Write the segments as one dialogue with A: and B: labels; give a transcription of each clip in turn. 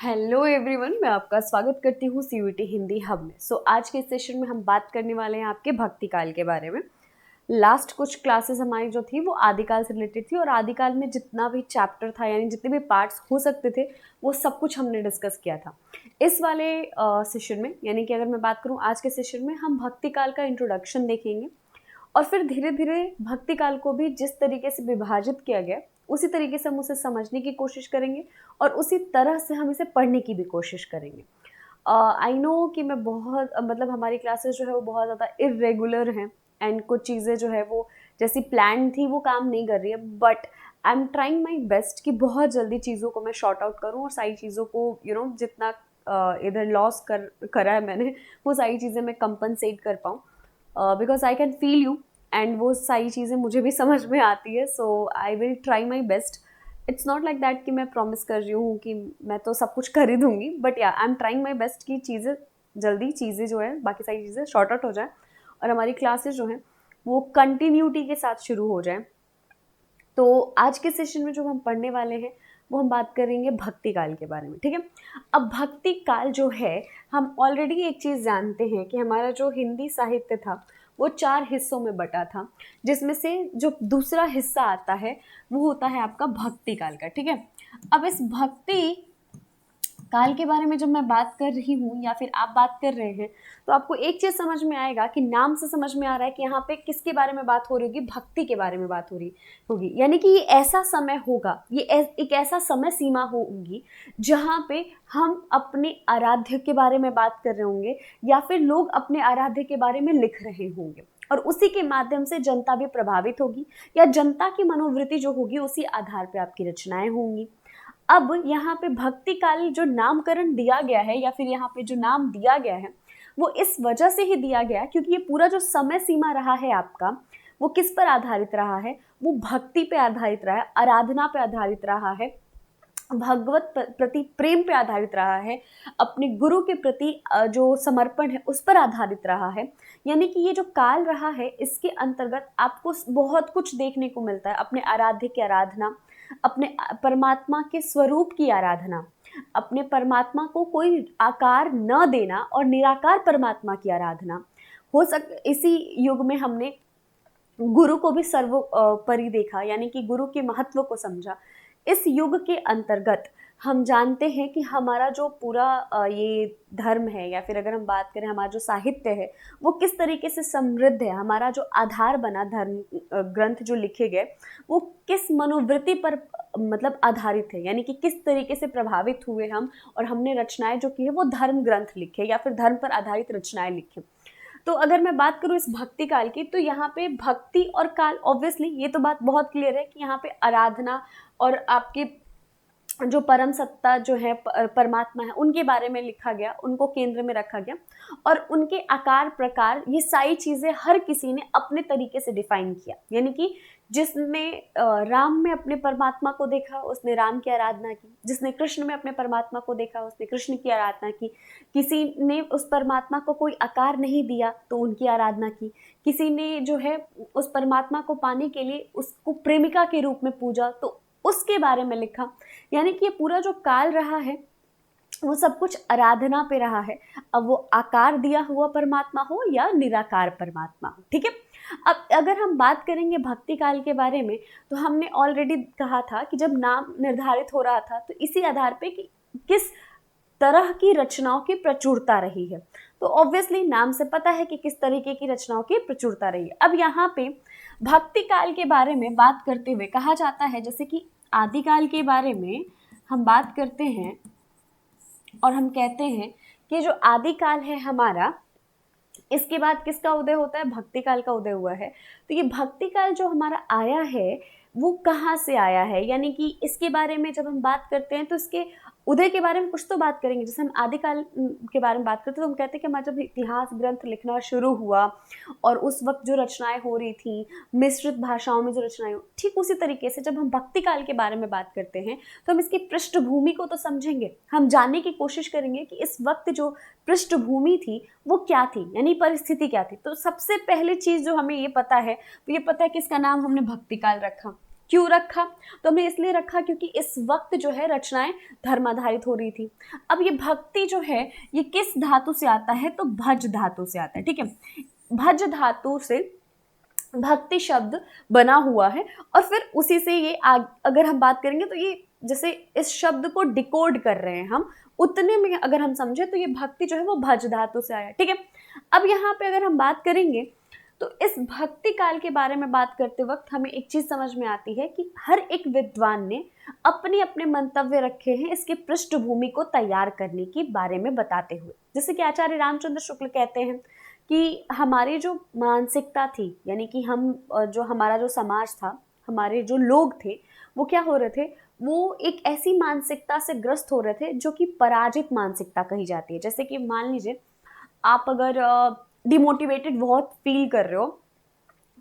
A: Hello everyone, मैं आपका स्वागत करती हूँ सीयूईटी हिंदी हब में। आज के सेशन में हम बात करने वाले हैं आपके भक्ति काल के बारे में। लास्ट कुछ क्लासेस हमारी जो थी वो आदिकाल से रिलेटेड थी और आदिकाल में जितना भी चैप्टर था यानी जितने भी पार्ट्स हो सकते थे वो सब कुछ हमने डिस्कस किया था। इस वाले सेशन में यानी कि अगर मैं बात करूँ आज के सेशन में हम भक्ति काल का इंट्रोडक्शन देखेंगे और फिर धीरे धीरे भक्ति काल को भी जिस तरीके से विभाजित किया गया उसी तरीके से हम उसे समझने की कोशिश करेंगे और उसी तरह से हम इसे पढ़ने की भी कोशिश करेंगे। आई नो कि मैं बहुत मतलब हमारी क्लासेस जो है वो बहुत ज़्यादा इरेगुलर हैं एंड कुछ चीज़ें जो है वो जैसी प्लान थी वो काम नहीं कर रही है, but I am trying my best कि बहुत जल्दी चीज़ों को मैं शॉर्ट आउट करूँ और सारी चीज़ों को जितना इधर लॉस करा है मैंने वो सारी चीज़ें मैं कंपनसेट कर पाऊँ, because I can feel you and वो सारी चीज़ें मुझे भी समझ में आती है। So I will try my best. It's not like that कि मैं प्रॉमिस कर रही हूँ कि मैं तो सब कुछ कर ही दूंगी, बट या I am trying my best कि चीज़ें जो है बाकी सारी चीज़ें शॉर्ट आउट हो जाए और हमारी क्लासेस जो हैं वो कंटिन्यूटी के साथ शुरू हो जाए। तो आज के सेशन में जो हम पढ़ने वाले हैं वो हम बात करेंगे भक्ति काल के बारे में, ठीक है। अब भक्ति काल जो है हम ऑलरेडी एक चीज़ जानते हैं कि हमारा जो हिंदी साहित्य था वो 4 हिस्सों में बटा था, जिसमें से जो दूसरा हिस्सा आता है वो होता है आपका भक्ति काल का, ठीक है। अब इस भक्ति काल के बारे में जब मैं बात कर रही हूँ या फिर आप बात कर रहे हैं तो आपको एक चीज़ समझ में आएगा कि नाम से समझ में आ रहा है कि यहाँ पे किसके बारे में बात हो रही होगी, भक्ति के बारे में बात हो रही होगी। यानी कि ये ऐसा समय होगा, एक ऐसा समय सीमा होगी जहाँ पे हम अपने आराध्य के बारे में बात कर रहे होंगे या फिर लोग अपने आराध्य के बारे में लिख रहे होंगे और उसी के माध्यम से जनता भी प्रभावित होगी या जनता की मनोवृत्ति जो होगी उसी आधार पर आपकी रचनाएं होंगी। अब यहाँ पे भक्ति काल जो नामकरण दिया गया है या फिर यहाँ पे जो नाम दिया गया है वो इस वजह से ही दिया गया क्योंकि ये पूरा जो समय सीमा रहा है आपका वो किस पर आधारित रहा है, वो भक्ति पे आधारित रहा है, आराधना पे आधारित रहा है, भगवत प्रति प्रेम पे आधारित रहा है, अपने गुरु के प्रति जो समर्पण है उस पर आधारित रहा है। यानी कि ये जो काल रहा है इसके अंतर्गत आपको बहुत कुछ देखने को मिलता है। अपने आराध्य की आराधना, अपने परमात्मा के स्वरूप की आराधना, अपने परमात्मा को कोई आकार न देना और निराकार परमात्मा की आराधना इसी युग में हमने गुरु को भी सर्वोपरि देखा यानी कि गुरु के महत्व को समझा। इस युग के अंतर्गत हम जानते हैं कि हमारा जो पूरा ये धर्म है या फिर अगर हम बात करें हमारा जो साहित्य है वो किस तरीके से समृद्ध है, हमारा जो आधार बना धर्म ग्रंथ जो लिखे गए वो किस मनोवृत्ति पर मतलब आधारित है, यानी कि किस तरीके से प्रभावित हुए हम और हमने रचनाएं जो की है वो धर्म ग्रंथ लिखे या फिर धर्म पर आधारित रचनाएं लिखे। तो अगर मैं बात करूँ इस भक्ति काल की तो यहाँ पे भक्ति और काल ऑब्वियसली ये तो बात बहुत क्लियर है कि यहाँ पे आराधना और आपके जो परम सत्ता जो है परमात्मा है उनके बारे में लिखा गया, उनको केंद्र में रखा गया और उनके आकार प्रकार ये सारी चीज़ें हर किसी ने अपने तरीके से डिफाइन किया। यानी कि जिसने राम में अपने परमात्मा को देखा उसने राम की आराधना की, जिसने कृष्ण में अपने परमात्मा को देखा उसने कृष्ण की आराधना की, किसी ने उस परमात्मा को कोई आकार नहीं दिया तो उनकी आराधना की, किसी ने जो है उस परमात्मा को पाने के लिए उसको प्रेमिका के रूप में पूजा तो उसके बारे में लिखा। यानी कि ये पूरा जो काल रहा है वो सब कुछ आराधना पे रहा है, अब वो आकार दिया हुआ परमात्मा हो या निराकार परमात्मा हो, ठीक है। अब अगर हम बात करेंगे भक्ति काल के बारे में तो हमने ऑलरेडी कहा था कि जब नाम निर्धारित हो रहा था तो इसी आधार पे कि किस तरह की रचनाओं की प्रचुरता रही है, तो ऑब्वियसली नाम से पता है कि किस तरीके की रचनाओं की प्रचुरता रही है। अब यहाँ पे भक्ति काल के बारे में बात करते हुए कहा जाता है जैसे कि आदिकाल के बारे में हम बात करते हैं और हम कहते हैं कि जो आदिकाल है हमारा इसके बाद किसका उदय होता है, भक्ति काल का उदय हुआ है। तो ये भक्ति काल जो हमारा आया है वो कहाँ से आया है, यानी कि इसके बारे में जब हम बात करते हैं तो इसके उदय के बारे में कुछ तो बात करेंगे। जैसे हम आदिकाल के बारे में बात करते हैं तो हम कहते हैं कि हमारा जब इतिहास ग्रंथ लिखना शुरू हुआ और उस वक्त जो रचनाएं हो रही थी मिश्रित भाषाओं में जो रचनाएं, ठीक उसी तरीके से जब हम भक्ति काल के बारे में बात करते हैं तो हम इसकी पृष्ठभूमि को तो समझेंगे, हम जानने की कोशिश करेंगे कि इस वक्त जो पृष्ठभूमि थी वो क्या थी, यानी परिस्थिति क्या थी। तो सबसे पहले चीज़ जो हमें ये पता है वो ये पता है कि इसका नाम हमने भक्ति काल रखा। क्यों रखा? तो हमने इसलिए रखा क्योंकि इस वक्त जो है रचनाएं धर्माधारित हो रही थी। अब ये भक्ति जो है ये किस धातु से आता है? तो भज धातु से आता है, ठीक है। भज धातु से भक्ति शब्द बना हुआ है और फिर उसी से ये अगर हम बात करेंगे तो ये जैसे इस शब्द को डिकोड कर रहे हैं हम, उतने में अगर हम समझे तो ये भक्ति जो है वो भज धातु से आया, ठीक है। अब यहाँ पे अगर हम बात करेंगे तो इस भक्ति काल के बारे में बात करते वक्त हमें एक चीज समझ में आती है कि हर एक विद्वान ने अपने अपने मंतव्य रखे हैं इसके पृष्ठभूमि को तैयार करने के बारे में बताते हुए। जैसे कि आचार्य रामचंद्र शुक्ल कहते हैं कि हमारी जो मानसिकता थी, यानी कि हम जो हमारा जो समाज था, हमारे जो लोग थे, वो क्या हो रहे थे, वो एक ऐसी मानसिकता से ग्रस्त हो रहे थे जो कि पराजित मानसिकता कही जाती है। जैसे कि मान लीजिए आप अगर डिमोटिवेटेड बहुत फील कर रहे हो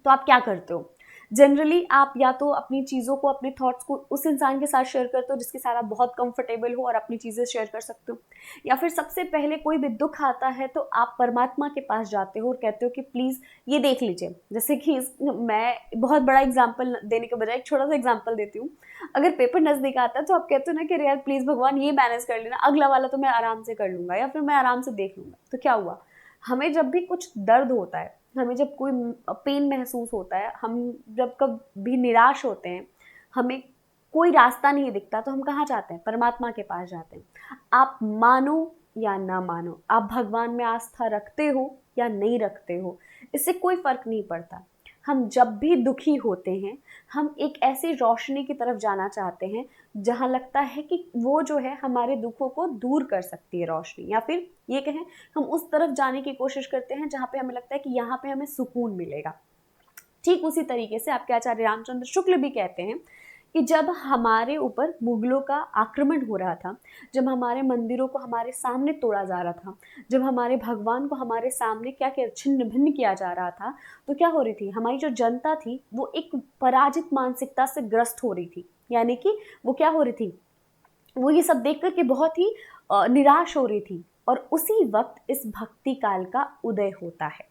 A: तो आप क्या करते हो? जनरली आप या तो अपनी चीज़ों को, अपने थॉट्स को उस इंसान के साथ शेयर करते हो जिसके साथ आप बहुत कंफर्टेबल हो और अपनी चीज़ें शेयर कर सकते हो, या फिर सबसे पहले कोई भी दुख आता है तो आप परमात्मा के पास जाते हो और कहते हो कि प्लीज़ ये देख लीजिए। जैसे कि मैं बहुत बड़ा एग्जाम्पल देने के बजाय एक छोटा सा एग्जाम्पल देती हूँ। अगर पेपर नज़दीक आता है तो आप कहते हो ना कि यार प्लीज़ भगवान ये मैनेज कर लेना, अगला वाला तो मैं आराम से कर लूँगा या फिर मैं आराम से देख लूँगा। तो क्या हुआ, हमें जब भी कुछ दर्द होता है, हमें जब कोई पेन महसूस होता है, हम जब कभी निराश होते हैं, हमें कोई रास्ता नहीं दिखता, तो हम कहाँ जाते हैं? परमात्मा के पास जाते हैं। आप मानो या ना मानो, आप भगवान में आस्था रखते हो या नहीं रखते हो, इससे कोई फर्क नहीं पड़ता। हम जब भी दुखी होते हैं, हम एक ऐसी रोशनी की तरफ जाना चाहते हैं जहाँ लगता है कि वो जो है हमारे दुखों को दूर कर सकती है रोशनी, या फिर ये कहें हम उस तरफ जाने की कोशिश करते हैं जहाँ पे हमें लगता है कि यहाँ पे हमें सुकून मिलेगा। ठीक उसी तरीके से आपके आचार्य रामचंद्र शुक्ल भी कहते हैं कि जब हमारे ऊपर मुगलों का आक्रमण हो रहा था, जब हमारे मंदिरों को हमारे सामने तोड़ा जा रहा था, जब हमारे भगवान को हमारे सामने क्या क्या छिन्न भिन्न किया जा रहा था, तो क्या हो रही थी, हमारी जो जनता थी वो एक पराजित मानसिकता से ग्रस्त हो रही थी। यानी कि वो क्या हो रही थी, वो ये सब देख कर के बहुत ही निराश हो रही थी। और उसी वक्त इस भक्ति काल का उदय होता है।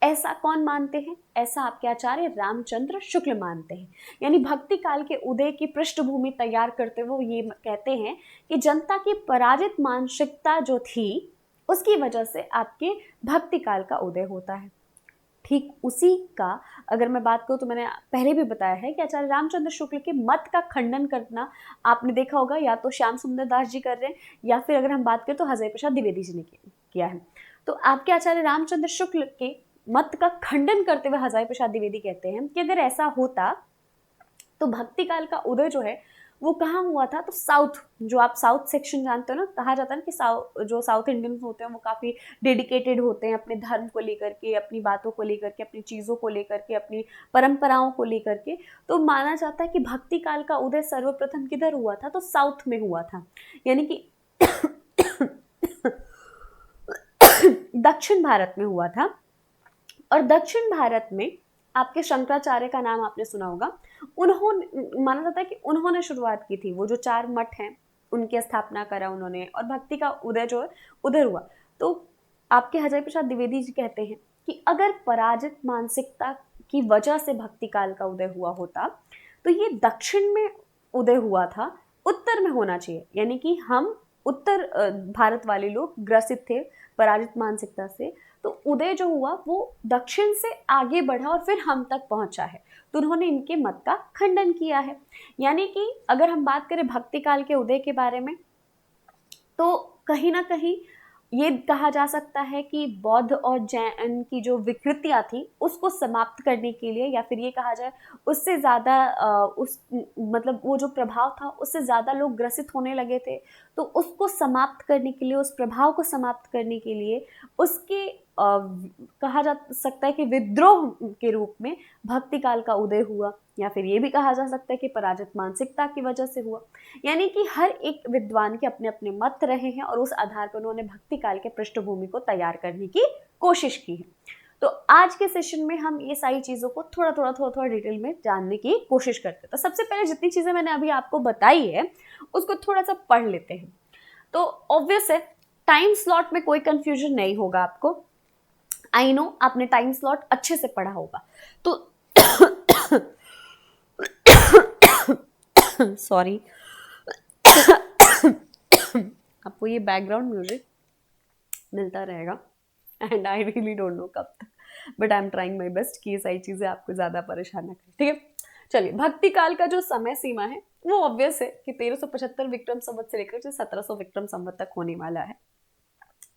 A: ऐसा कौन मानते हैं? ऐसा आपके आचार्य रामचंद्र शुक्ल मानते हैं। यानी भक्ति काल के उदय की पृष्ठभूमि तैयार करते हुए वो ये कहते हैं कि जनता की पराजित मानसिकता जो थी उसकी वजह से आपके भक्ति काल का उदय होता है। ठीक उसी का अगर मैं बात करूँ तो मैंने पहले भी बताया है कि आचार्य रामचंद्र शुक्ल के मत का खंडन करना आपने देखा होगा, या तो श्याम सुंदर दास जी कर रहे हैं या फिर अगर हम बात करें तो हज़ारी प्रसाद द्विवेदी जी ने किया है। तो आपके आचार्य रामचंद्र शुक्ल के मत का खंडन करते हुए हज़ारी प्रसाद द्विवेदी कहते हैं कि अगर ऐसा होता तो भक्ति काल का उदय जो है वो कहाँ हुआ था? तो साउथ, जो आप साउथ सेक्शन जानते हो ना, कहा जाता है ना कि जो साउथ इंडियंस होते हैं वो काफ़ी डेडिकेटेड होते हैं अपने धर्म को लेकर के, अपनी बातों को लेकर के, अपनी चीज़ों को लेकर के, अपनी परंपराओं को लेकर के। तो माना जाता है कि भक्ति काल का उदय सर्वप्रथम किधर हुआ था? तो साउथ में हुआ था, यानी कि दक्षिण भारत में हुआ था। और दक्षिण भारत में आपके शंकराचार्य का नाम आपने सुना होगा। उन्होंने, माना जाता है कि उन्होंने शुरुआत की थी, वो जो 4 मठ हैं उनकी स्थापना करा उन्होंने और भक्ति का उदय जो है उधर हुआ। तो आपके हज़ारी प्रसाद द्विवेदी जी कहते हैं कि अगर पराजित मानसिकता की वजह से भक्ति काल का उदय हुआ होता तो ये दक्षिण में उदय हुआ था, उत्तर में होना चाहिए। यानी कि हम उत्तर भारत वाले लोग ग्रसित थे पराजित मानसिकता से, तो उदय जो हुआ वो दक्षिण से आगे बढ़ा और फिर हम तक पहुंचा है। तो उन्होंने इनके मत का खंडन किया है। यानी कि अगर हम बात करें भक्ति काल के उदय के बारे में तो कहीं ना कहीं ये कहा जा सकता है कि बौद्ध और जैन की जो विकृतियां थी उसको समाप्त करने के लिए, या फिर ये कहा जाए उससे ज़्यादा उस मतलब वो जो प्रभाव था उससे ज़्यादा लोग ग्रसित होने लगे थे, तो उसको समाप्त करने के लिए, उस प्रभाव को समाप्त करने के लिए उसके कहा जा सकता है कि विद्रोह के रूप में भक्ति काल का उदय हुआ, या फिर ये भी कहा जा सकता है कि पराजित मानसिकता की वजह से हुआ। यानी कि हर एक विद्वान के अपने अपने मत रहे हैं और उस आधार पर उन्होंने भक्ति काल के पृष्ठभूमि को तैयार करने की कोशिश की है। तो आज के सेशन में हम ये सारी चीज़ों को थोड़ा डिटेल में जानने की कोशिश करते हैं। तो सबसे पहले जितनी चीज़ें मैंने अभी आपको बताई है उसको थोड़ा सा पढ़ लेते हैं। तो ऑब्वियस है टाइम स्लॉट में कोई कंफ्यूजन नहीं होगा आपको। आई नो आपने टाइम स्लॉट अच्छे से पढ़ा होगा। तो सॉरी। आपको ये बैकग्राउंड म्यूजिक मिलता रहेगा and I really don't know कब तक, but I am trying my best कि ये सारी चीज़ें आपको ज़्यादा परेशान ना करें, ठीक है। चलिए, भक्ति काल का जो समय सीमा है वो ऑब्वियस है कि 1375 विक्रम संवत से लेकर 1700 विक्रम संवत तक होने वाला है।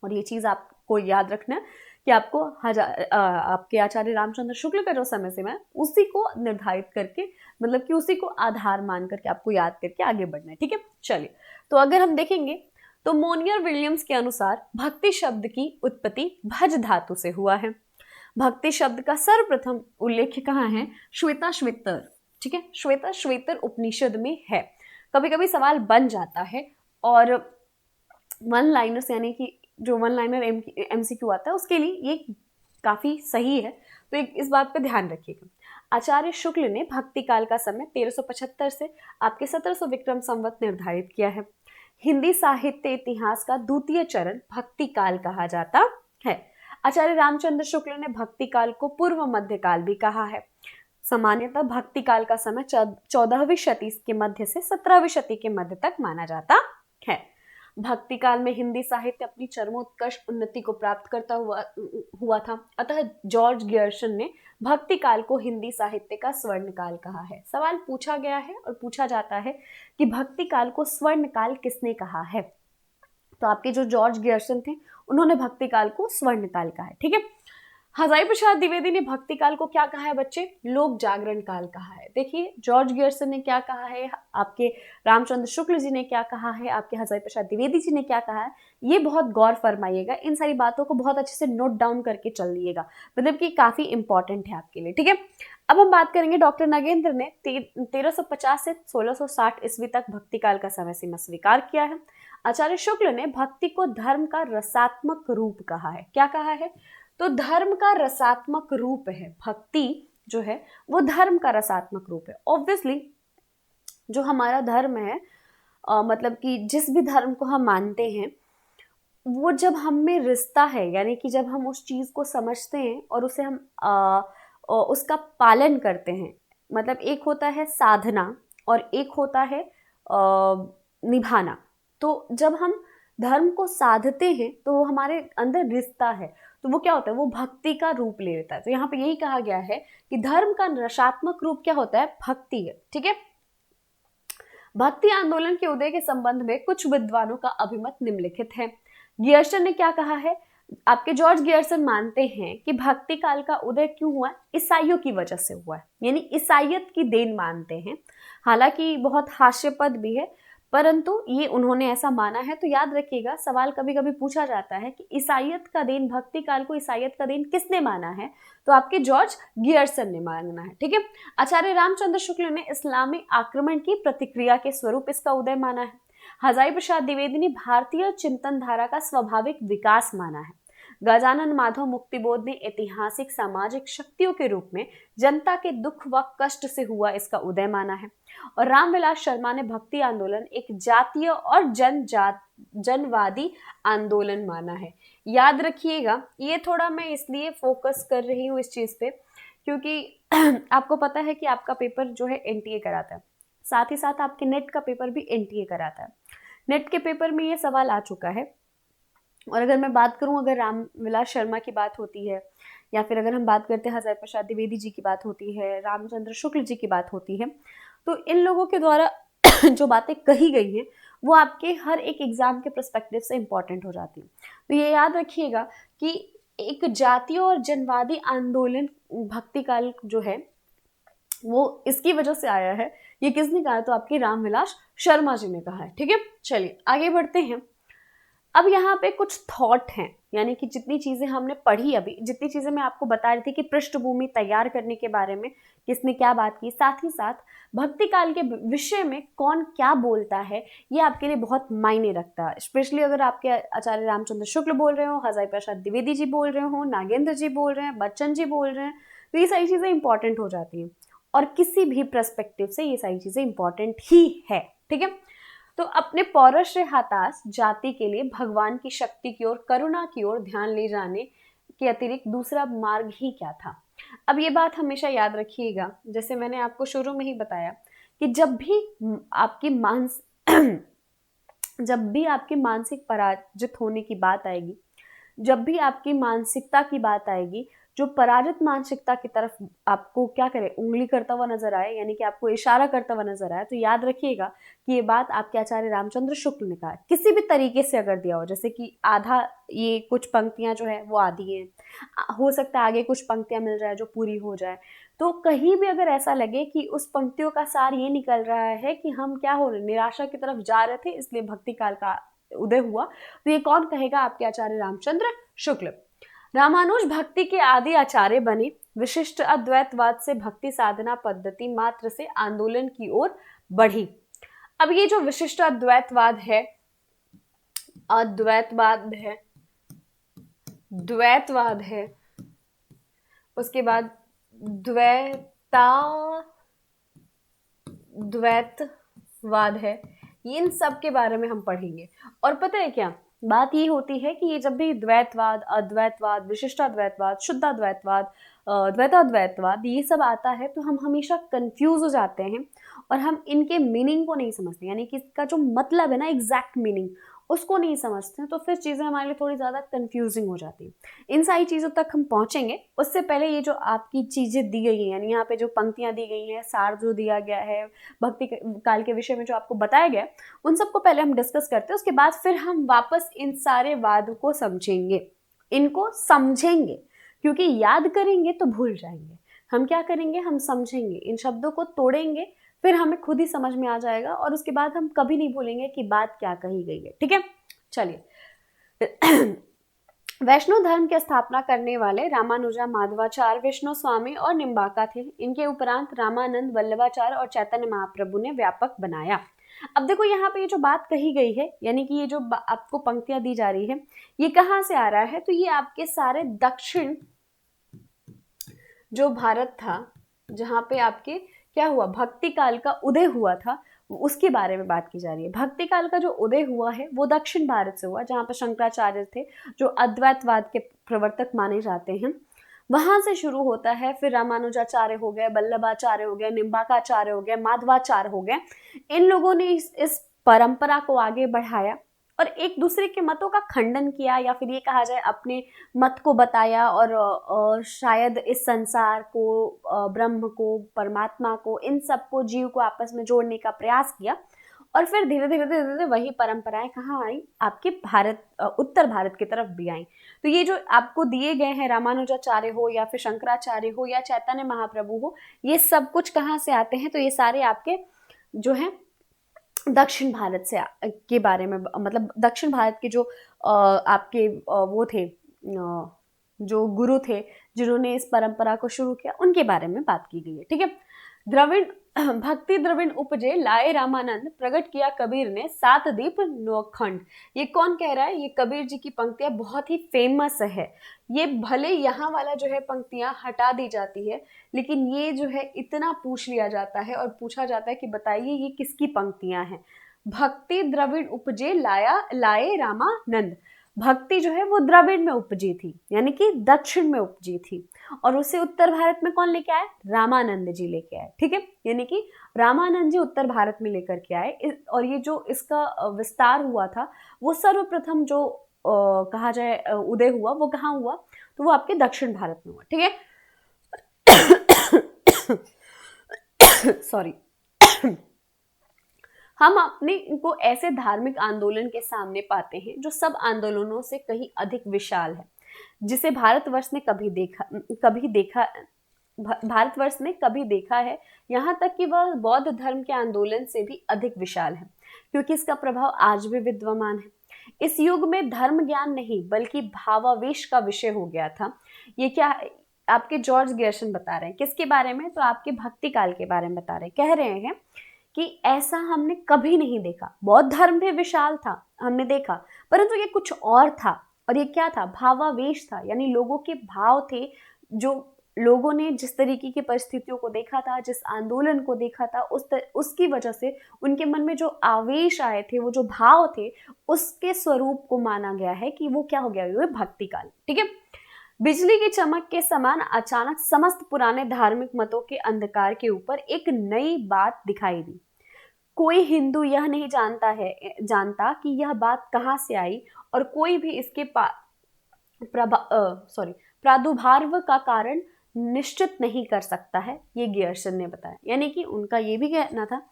A: और ये चीज़ आपको याद रखना है कि आपको आपके आचार्य रामचंद्र शुक्ल का जो समय सीमा है उसी को निर्धारित करके, मतलब कि उसी को आधार मान करके आपको याद करके आगे बढ़ना है, ठीक है। चलिए, तो अगर हम देखेंगे तो मोनियर विलियम्स के अनुसार भक्ति शब्द की उत्पत्ति भज धातु से हुआ है। भक्ति शब्द का सर्वप्रथम उल्लेख कहाँ है? श्वेता श्वेतर, ठीक है, श्वेता श्वेतर उपनिषद में है। कभी कभी सवाल बन जाता है और वन लाइनर्स यानी कि जो वन लाइनर एमसीक्यू आता है उसके लिए ये काफी सही है, तो इस बात पे ध्यान रखिएगा। आचार्य शुक्ल ने भक्ति काल का समय 1375 से आपके 1700 विक्रम संवत निर्धारित किया है। हिंदी साहित्य इतिहास का द्वितीय चरण भक्ति काल कहा जाता है। आचार्य रामचंद्र शुक्ल ने भक्ति काल को पूर्व मध्य काल भी कहा है। सामान्यतः भक्ति काल का समय 14वीं शती के मध्य से 17वीं शती के मध्य तक माना जाता है। भक्ति काल में हिंदी साहित्य अपनी चरमोत्कर्ष उन्नति को प्राप्त करता हुआ था। अतः जॉर्ज गियर्सन ने भक्ति काल को हिंदी साहित्य का स्वर्ण काल कहा है। सवाल पूछा गया है और पूछा जाता है कि भक्ति काल को स्वर्ण काल किसने कहा है? तो आपके जो जॉर्ज गियर्सन थे उन्होंने भक्ति काल को स्वर्ण काल कहा है, ठीक है। हजारी प्रसाद द्विवेदी ने भक्ति काल को क्या कहा है बच्चे? लोक जागरण काल कहा है। देखिए, जॉर्ज गियर्सन ने क्या कहा है, आपके रामचंद्र शुक्ल जी ने क्या कहा है, आपके हजारी प्रसाद द्विवेदी जी ने क्या कहा है, ये बहुत गौर फरमाइएगा। इन सारी बातों को बहुत अच्छे से नोट डाउन करके चलिएगा, मतलब कि काफी इंपॉर्टेंट है आपके लिए, ठीक है। अब हम बात करेंगे, डॉक्टर नागेंद्र ने 1350 से 1660 ईस्वी तक भक्ति काल का समय सीमा स्वीकार किया है। आचार्य शुक्ल ने भक्ति को धर्म का रसात्मक रूप कहा है। क्या कहा है? तो धर्म का रसात्मक रूप है। भक्ति जो है वो धर्म का रसात्मक रूप है। ऑब्वियसली जो हमारा धर्म है, मतलब कि जिस भी धर्म को हम मानते हैं, वो जब हम में रिश्ता है, यानी कि जब हम उस चीज को समझते हैं और उसे हम उसका पालन करते हैं, मतलब एक होता है साधना और एक होता है निभाना। तो जब हम धर्म को साधते हैं तो वो हमारे अंदर रिश्ता है, तो वो क्या होता है? वो भक्ति का रूप ले लेता है। तो यहाँ पे यही कहा गया है कि धर्म का रसात्मक रूप क्या होता है? भक्ति है, ठीक है। भक्ति आंदोलन के उदय के संबंध में कुछ विद्वानों का अभिमत निम्नलिखित है। गियर्सन ने क्या कहा है? आपके जॉर्ज गियर्सन मानते हैं कि भक्ति काल का उदय क्यों हुआ? ईसाइयों की वजह से हुआ है, यानी ईसाइयत की देन मानते हैं। हालांकि बहुत हास्यास्पद भी है, परंतु ये उन्होंने ऐसा माना है। तो याद रखिएगा, सवाल कभी कभी पूछा जाता है कि ईसाइयत का देन, भक्ति काल को ईसाइयत का देन किसने माना है? तो आपके जॉर्ज गियर्सन ने माना है, ठीक है। आचार्य रामचंद्र शुक्ल ने इस्लामी आक्रमण की प्रतिक्रिया के स्वरूप इसका उदय माना है। हजारी प्रसाद द्विवेदी ने भारतीय चिंतन धारा का स्वाभाविक विकास माना है। गजानन माधव मुक्तिबोध ने ऐतिहासिक सामाजिक शक्तियों के रूप में जनता के दुख व कष्ट से हुआ इसका उदय माना है। और रामविलास शर्मा ने भक्ति आंदोलन एक जातीय और जनवादी आंदोलन माना है। याद रखिएगा, ये थोड़ा मैं इसलिए फोकस कर रही हूँ इस चीज पे क्योंकि आपको पता है कि आपका पेपर जो है एनटीए कराता है, साथ ही साथ आपके नेट का पेपर भी एनटीए कराता है। नेट के पेपर में ये सवाल आ चुका है। और अगर मैं बात करूं, अगर रामविलास शर्मा की बात होती है या फिर अगर हम बात करते हैं हजारी प्रसाद द्विवेदी जी की बात होती है, रामचंद्र शुक्ल जी की बात होती है, तो इन लोगों के द्वारा जो बातें कही गई हैं वो आपके हर एक एग्जाम के पर्सपेक्टिव से इंपॉर्टेंट हो जाती है। तो ये याद रखिएगा कि एक जातीय और जनवादी आंदोलन भक्ति काल जो है वो इसकी वजह से आया है। ये किसने कहा? तो आपके रामविलास शर्मा जी ने कहा है, ठीक है। चलिए आगे बढ़ते हैं। अब यहाँ पे कुछ थॉट हैं, यानी कि जितनी चीजें हमने पढ़ी, अभी जितनी चीजें मैं आपको बता रही थी कि पृष्ठभूमि तैयार करने के बारे में किसने क्या बात की, साथ ही साथ भक्ति काल के विषय में कौन क्या बोलता है, ये आपके लिए बहुत मायने रखता है। स्पेशली अगर आपके आचार्य रामचंद्र शुक्ल बोल रहे हो, हजारी प्रसाद द्विवेदी जी बोल रहे हो, नागेंद्र जी बोल रहे हैं, बच्चन जी बोल रहे हैं, तो ये सारी चीजें इंपॉर्टेंट हो जाती हैं और किसी भी पर्सपेक्टिव से ये सारी चीजें इंपॉर्टेंट ही है, ठीक है। तो अपने पौरुष हताश जाति के लिए भगवान की शक्ति की ओर, करुणा की ओर ध्यान ले जाने के अतिरिक्त दूसरा मार्ग ही क्या था? अब ये बात हमेशा याद रखिएगा, जैसे मैंने आपको शुरू में ही बताया कि जब भी आपकी मानसिक पराजित होने की बात आएगी, जब भी आपकी मानसिकता की बात आएगी, जो पराजित मानसिकता की तरफ आपको क्या करे, उंगली करता हुआ नजर आए, यानी कि आपको इशारा करता हुआ नजर आए, तो याद रखिएगा कि ये बात आपके आचार्य रामचंद्र शुक्ल ने कहा है। किसी भी तरीके से अगर दिया हो, जैसे कि आधा, ये कुछ पंक्तियां जो है वो आधी है, हो सकता है आगे कुछ पंक्तियां मिल जाए जो पूरी हो जाए, तो कहीं भी अगर ऐसा लगे कि उस पंक्तियों का सार ये निकल रहा है कि हम क्या हो रहे, निराशा की तरफ जा रहे थे, इसलिए भक्ति काल का उदय हुआ, तो ये कौन कहेगा? आपके आचार्य रामचंद्र शुक्ल। रामानुज भक्ति के आदि आचार्य बने। विशिष्ट अद्वैतवाद से भक्ति साधना पद्धति मात्र से आंदोलन की ओर बढ़ी। अब ये जो विशिष्ट अद्वैतवाद है, द्वैतवाद है, उसके बाद द्वैतवाद है, इन सब के बारे में हम पढ़ेंगे। और पता है क्या बात ये होती है कि ये जब भी द्वैतवाद, अद्वैतवाद, विशिष्टाद्वैतवाद, शुद्धाद्वैतवाद, द्वैताद्वैतवाद, ये सब आता है तो हम हमेशा कंफ्यूज हो जाते हैं और हम इनके मीनिंग को नहीं समझते, यानी कि इसका जो मतलब है ना, एग्जैक्ट मीनिंग, उसको नहीं समझते हैं, तो फिर चीज़ें हमारे लिए थोड़ी ज़्यादा कंफ्यूजिंग हो जाती हैं। इन सारी चीज़ों तक हम पहुंचेंगे, उससे पहले ये जो आपकी चीज़ें दी गई हैं, यानी यहाँ पे जो पंक्तियां दी गई हैं, सार जो दिया गया है, भक्ति काल के विषय में जो आपको बताया गया, उन सबको पहले हम डिस्कस करते हैं, उसके बाद फिर हम वापस इन सारे वाद को समझेंगे, इनको समझेंगे, क्योंकि याद करेंगे तो भूल जाएंगे। हम क्या करेंगे? हम समझेंगे, इन शब्दों को तोड़ेंगे, फिर हमें खुद ही समझ में आ जाएगा और उसके बाद हम कभी नहीं भूलेंगे कि बात क्या कही गई है। ठीक है, चलिए। वैष्णव धर्म की स्थापना करने वाले रामानुजा, माधवाचार्य, विष्णु स्वामी और निम्बाका थे। इनके उपरांत रामानंद, वल्लभाचार्य और चैतन्य महाप्रभु ने व्यापक बनाया। अब देखो यहाँ पे ये जो बात कही गई है, यानी कि ये जो आपको पंक्तियां दी जा रही है, ये कहाँ से आ रहा है? तो ये आपके सारे दक्षिण जो भारत था, जहाँ पे आपके क्या हुआ, भक्ति काल का उदय हुआ था, उसके बारे में बात की जा रही है। भक्ति काल का जो उदय हुआ है वो दक्षिण भारत से हुआ, जहाँ पर शंकराचार्य थे, जो अद्वैतवाद के प्रवर्तक माने जाते हैं, वहां से शुरू होता है। फिर रामानुजाचार्य हो गए, वल्लभाचार्य हो गए, निम्बाकाचार्य हो गए, माधवाचार्य हो गए। इन लोगों ने इस परंपरा को आगे बढ़ाया और एक दूसरे के मतों का खंडन किया, या फिर ये कहा जाए अपने मत को बताया, और शायद इस संसार को, ब्रह्म को, परमात्मा को, इन सबको, जीव को आपस में जोड़ने का प्रयास किया। और फिर धीरे धीरे धीरे धीरे वही परंपराएं कहाँ आई? आपके भारत, उत्तर भारत की तरफ भी आई। तो ये जो आपको दिए गए हैं, रामानुजाचार्य हो या फिर शंकराचार्य हो या चैतन्य महाप्रभु हो, ये सब कुछ कहाँ से आते हैं? तो ये सारे आपके जो है दक्षिण भारत से के बारे में, मतलब दक्षिण भारत के जो आपके वो थे, जो गुरु थे जिन्होंने इस परंपरा को शुरू किया, उनके बारे में बात की गई है। ठीक है, द्रविड़ भक्ति द्रविड़ उपजे, लाए रामानंद, प्रकट किया कबीर ने, सात दीप नौखंड। ये कौन कह रहा है? ये कबीर जी की पंक्तियां बहुत ही फेमस है। ये भले यहाँ वाला जो है पंक्तियां हटा दी जाती है, लेकिन ये जो है इतना पूछ लिया जाता है और पूछा जाता है कि बताइए ये किसकी पंक्तियां हैं। भक्ति द्रविड़ उपजे, लाए रामानंद। भक्ति जो है वो द्रविड़ में उपजी थी, यानी कि दक्षिण में उपजी थी, और उसे उत्तर भारत में कौन लेके आए? रामानंद जी लेके आए। ठीक है, यानी कि रामानंद जी उत्तर भारत में लेकर के आए। और ये जो इसका विस्तार हुआ था, वो सर्वप्रथम जो कहा जाए उदय हुआ, वो कहाँ हुआ? तो वो आपके दक्षिण भारत में हुआ। ठीक है, सॉरी। हम अपने इनको ऐसे धार्मिक आंदोलन के सामने पाते हैं जो सब आंदोलनों से कहीं अधिक विशाल है, जिसे भारतवर्ष ने कभी देखा है। यहाँ तक कि वह बौद्ध धर्म के आंदोलन से भी अधिक विशाल है, क्योंकि इसका प्रभाव आज भी विद्यमान है। इस युग में धर्म ज्ञान नहीं बल्कि भावावेश का विषय हो गया था। ये क्या आपके जॉर्ज गेर्शन बता रहे हैं, किसके बारे में? तो आपके भक्ति काल के बारे में बता रहे हैं। कह रहे हैं कि ऐसा हमने कभी नहीं देखा। बौद्ध धर्म भी विशाल था, हमने देखा, परंतु ये कुछ और था। और ये क्या था? भावावेश था, यानी लोगों के भाव थे, जो लोगों ने जिस तरीके की परिस्थितियों को देखा था, जिस आंदोलन को देखा था, उसकी वजह से उनके मन में जो आवेश आए थे, वो जो भाव थे, उसके स्वरूप को माना गया है कि वो क्या हो गया? वो भक्ति काल। ठीक है, बिजली की चमक के समान अचानक समस्त पुराने धार्मिक मतों के अंधकार के ऊपर एक नई बात दिखाई दी। कोई हिंदू यह नहीं जानता कि यह बात कहाँ से आई, और कोई भी इसके प्रादुर्भाव का कारण निश्चित नहीं कर सकता है, ये गियर्सन ने बताया। यानी कि उनका ये भी कहना था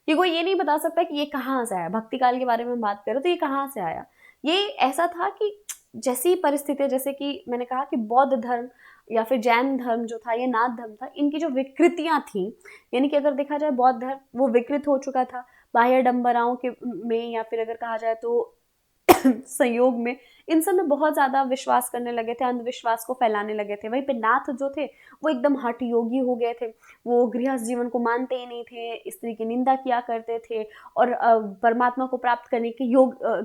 A: कि कोई ये नहीं बता सकता कि ये कहाँ से आया। भक्ति काल के बारे में बात करें तो ये कहाँ से आया। ये ऐसा था कि जैसी परिस्थिति, जैसे कि मैंने कहा कि बौद्ध धर्म या फिर जैन धर्म जो था, ये नाथ धर्म था, इनकी जो विकृतियां थी, यानी कि अगर देखा जाए बौद्ध धर्म वो विकृत हो चुका था बाह्य डंबराओं के में, या फिर अगर कहा जाए तो संयोग में, इन सब में बहुत ज्यादा विश्वास करने लगे थे, अंधविश्वास को फैलाने लगे थे। वहीं पे नाथ जो थे वो एकदम हठ योगी हो गए थे। वो गृहस्थ जीवन को मानते ही नहीं थे, स्त्री की निंदा किया करते थे, और परमात्मा को प्राप्त करने के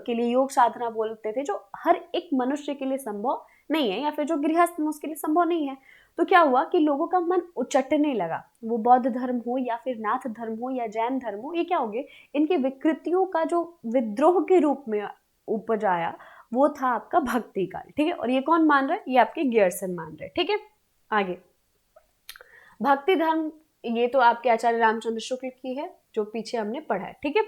A: के लिए योग साधना बोलते थे, जो हर एक मनुष्य के लिए संभव नहीं है, या फिर जो गृहस्थ में उसके लिए संभव नहीं है। तो क्या हुआ कि लोगों का मन उचटने लगा। वो बौद्ध धर्म हो या फिर नाथ धर्म हो या जैन धर्म हो, ये क्या हो गए, इनकी विकृतियों का जो विद्रोह के रूप में उपज आया वो था आपका भक्ति काल। ठीक है, और ये कौन मान रहा है, ये आपके गियर्सन मान रहे हैं। ठीक है, आगे भक्ति धर्म, ये तो आपके आचार्य रामचंद्र शुक्ल की है जो पीछे हमने पढ़ा है। ठीक है,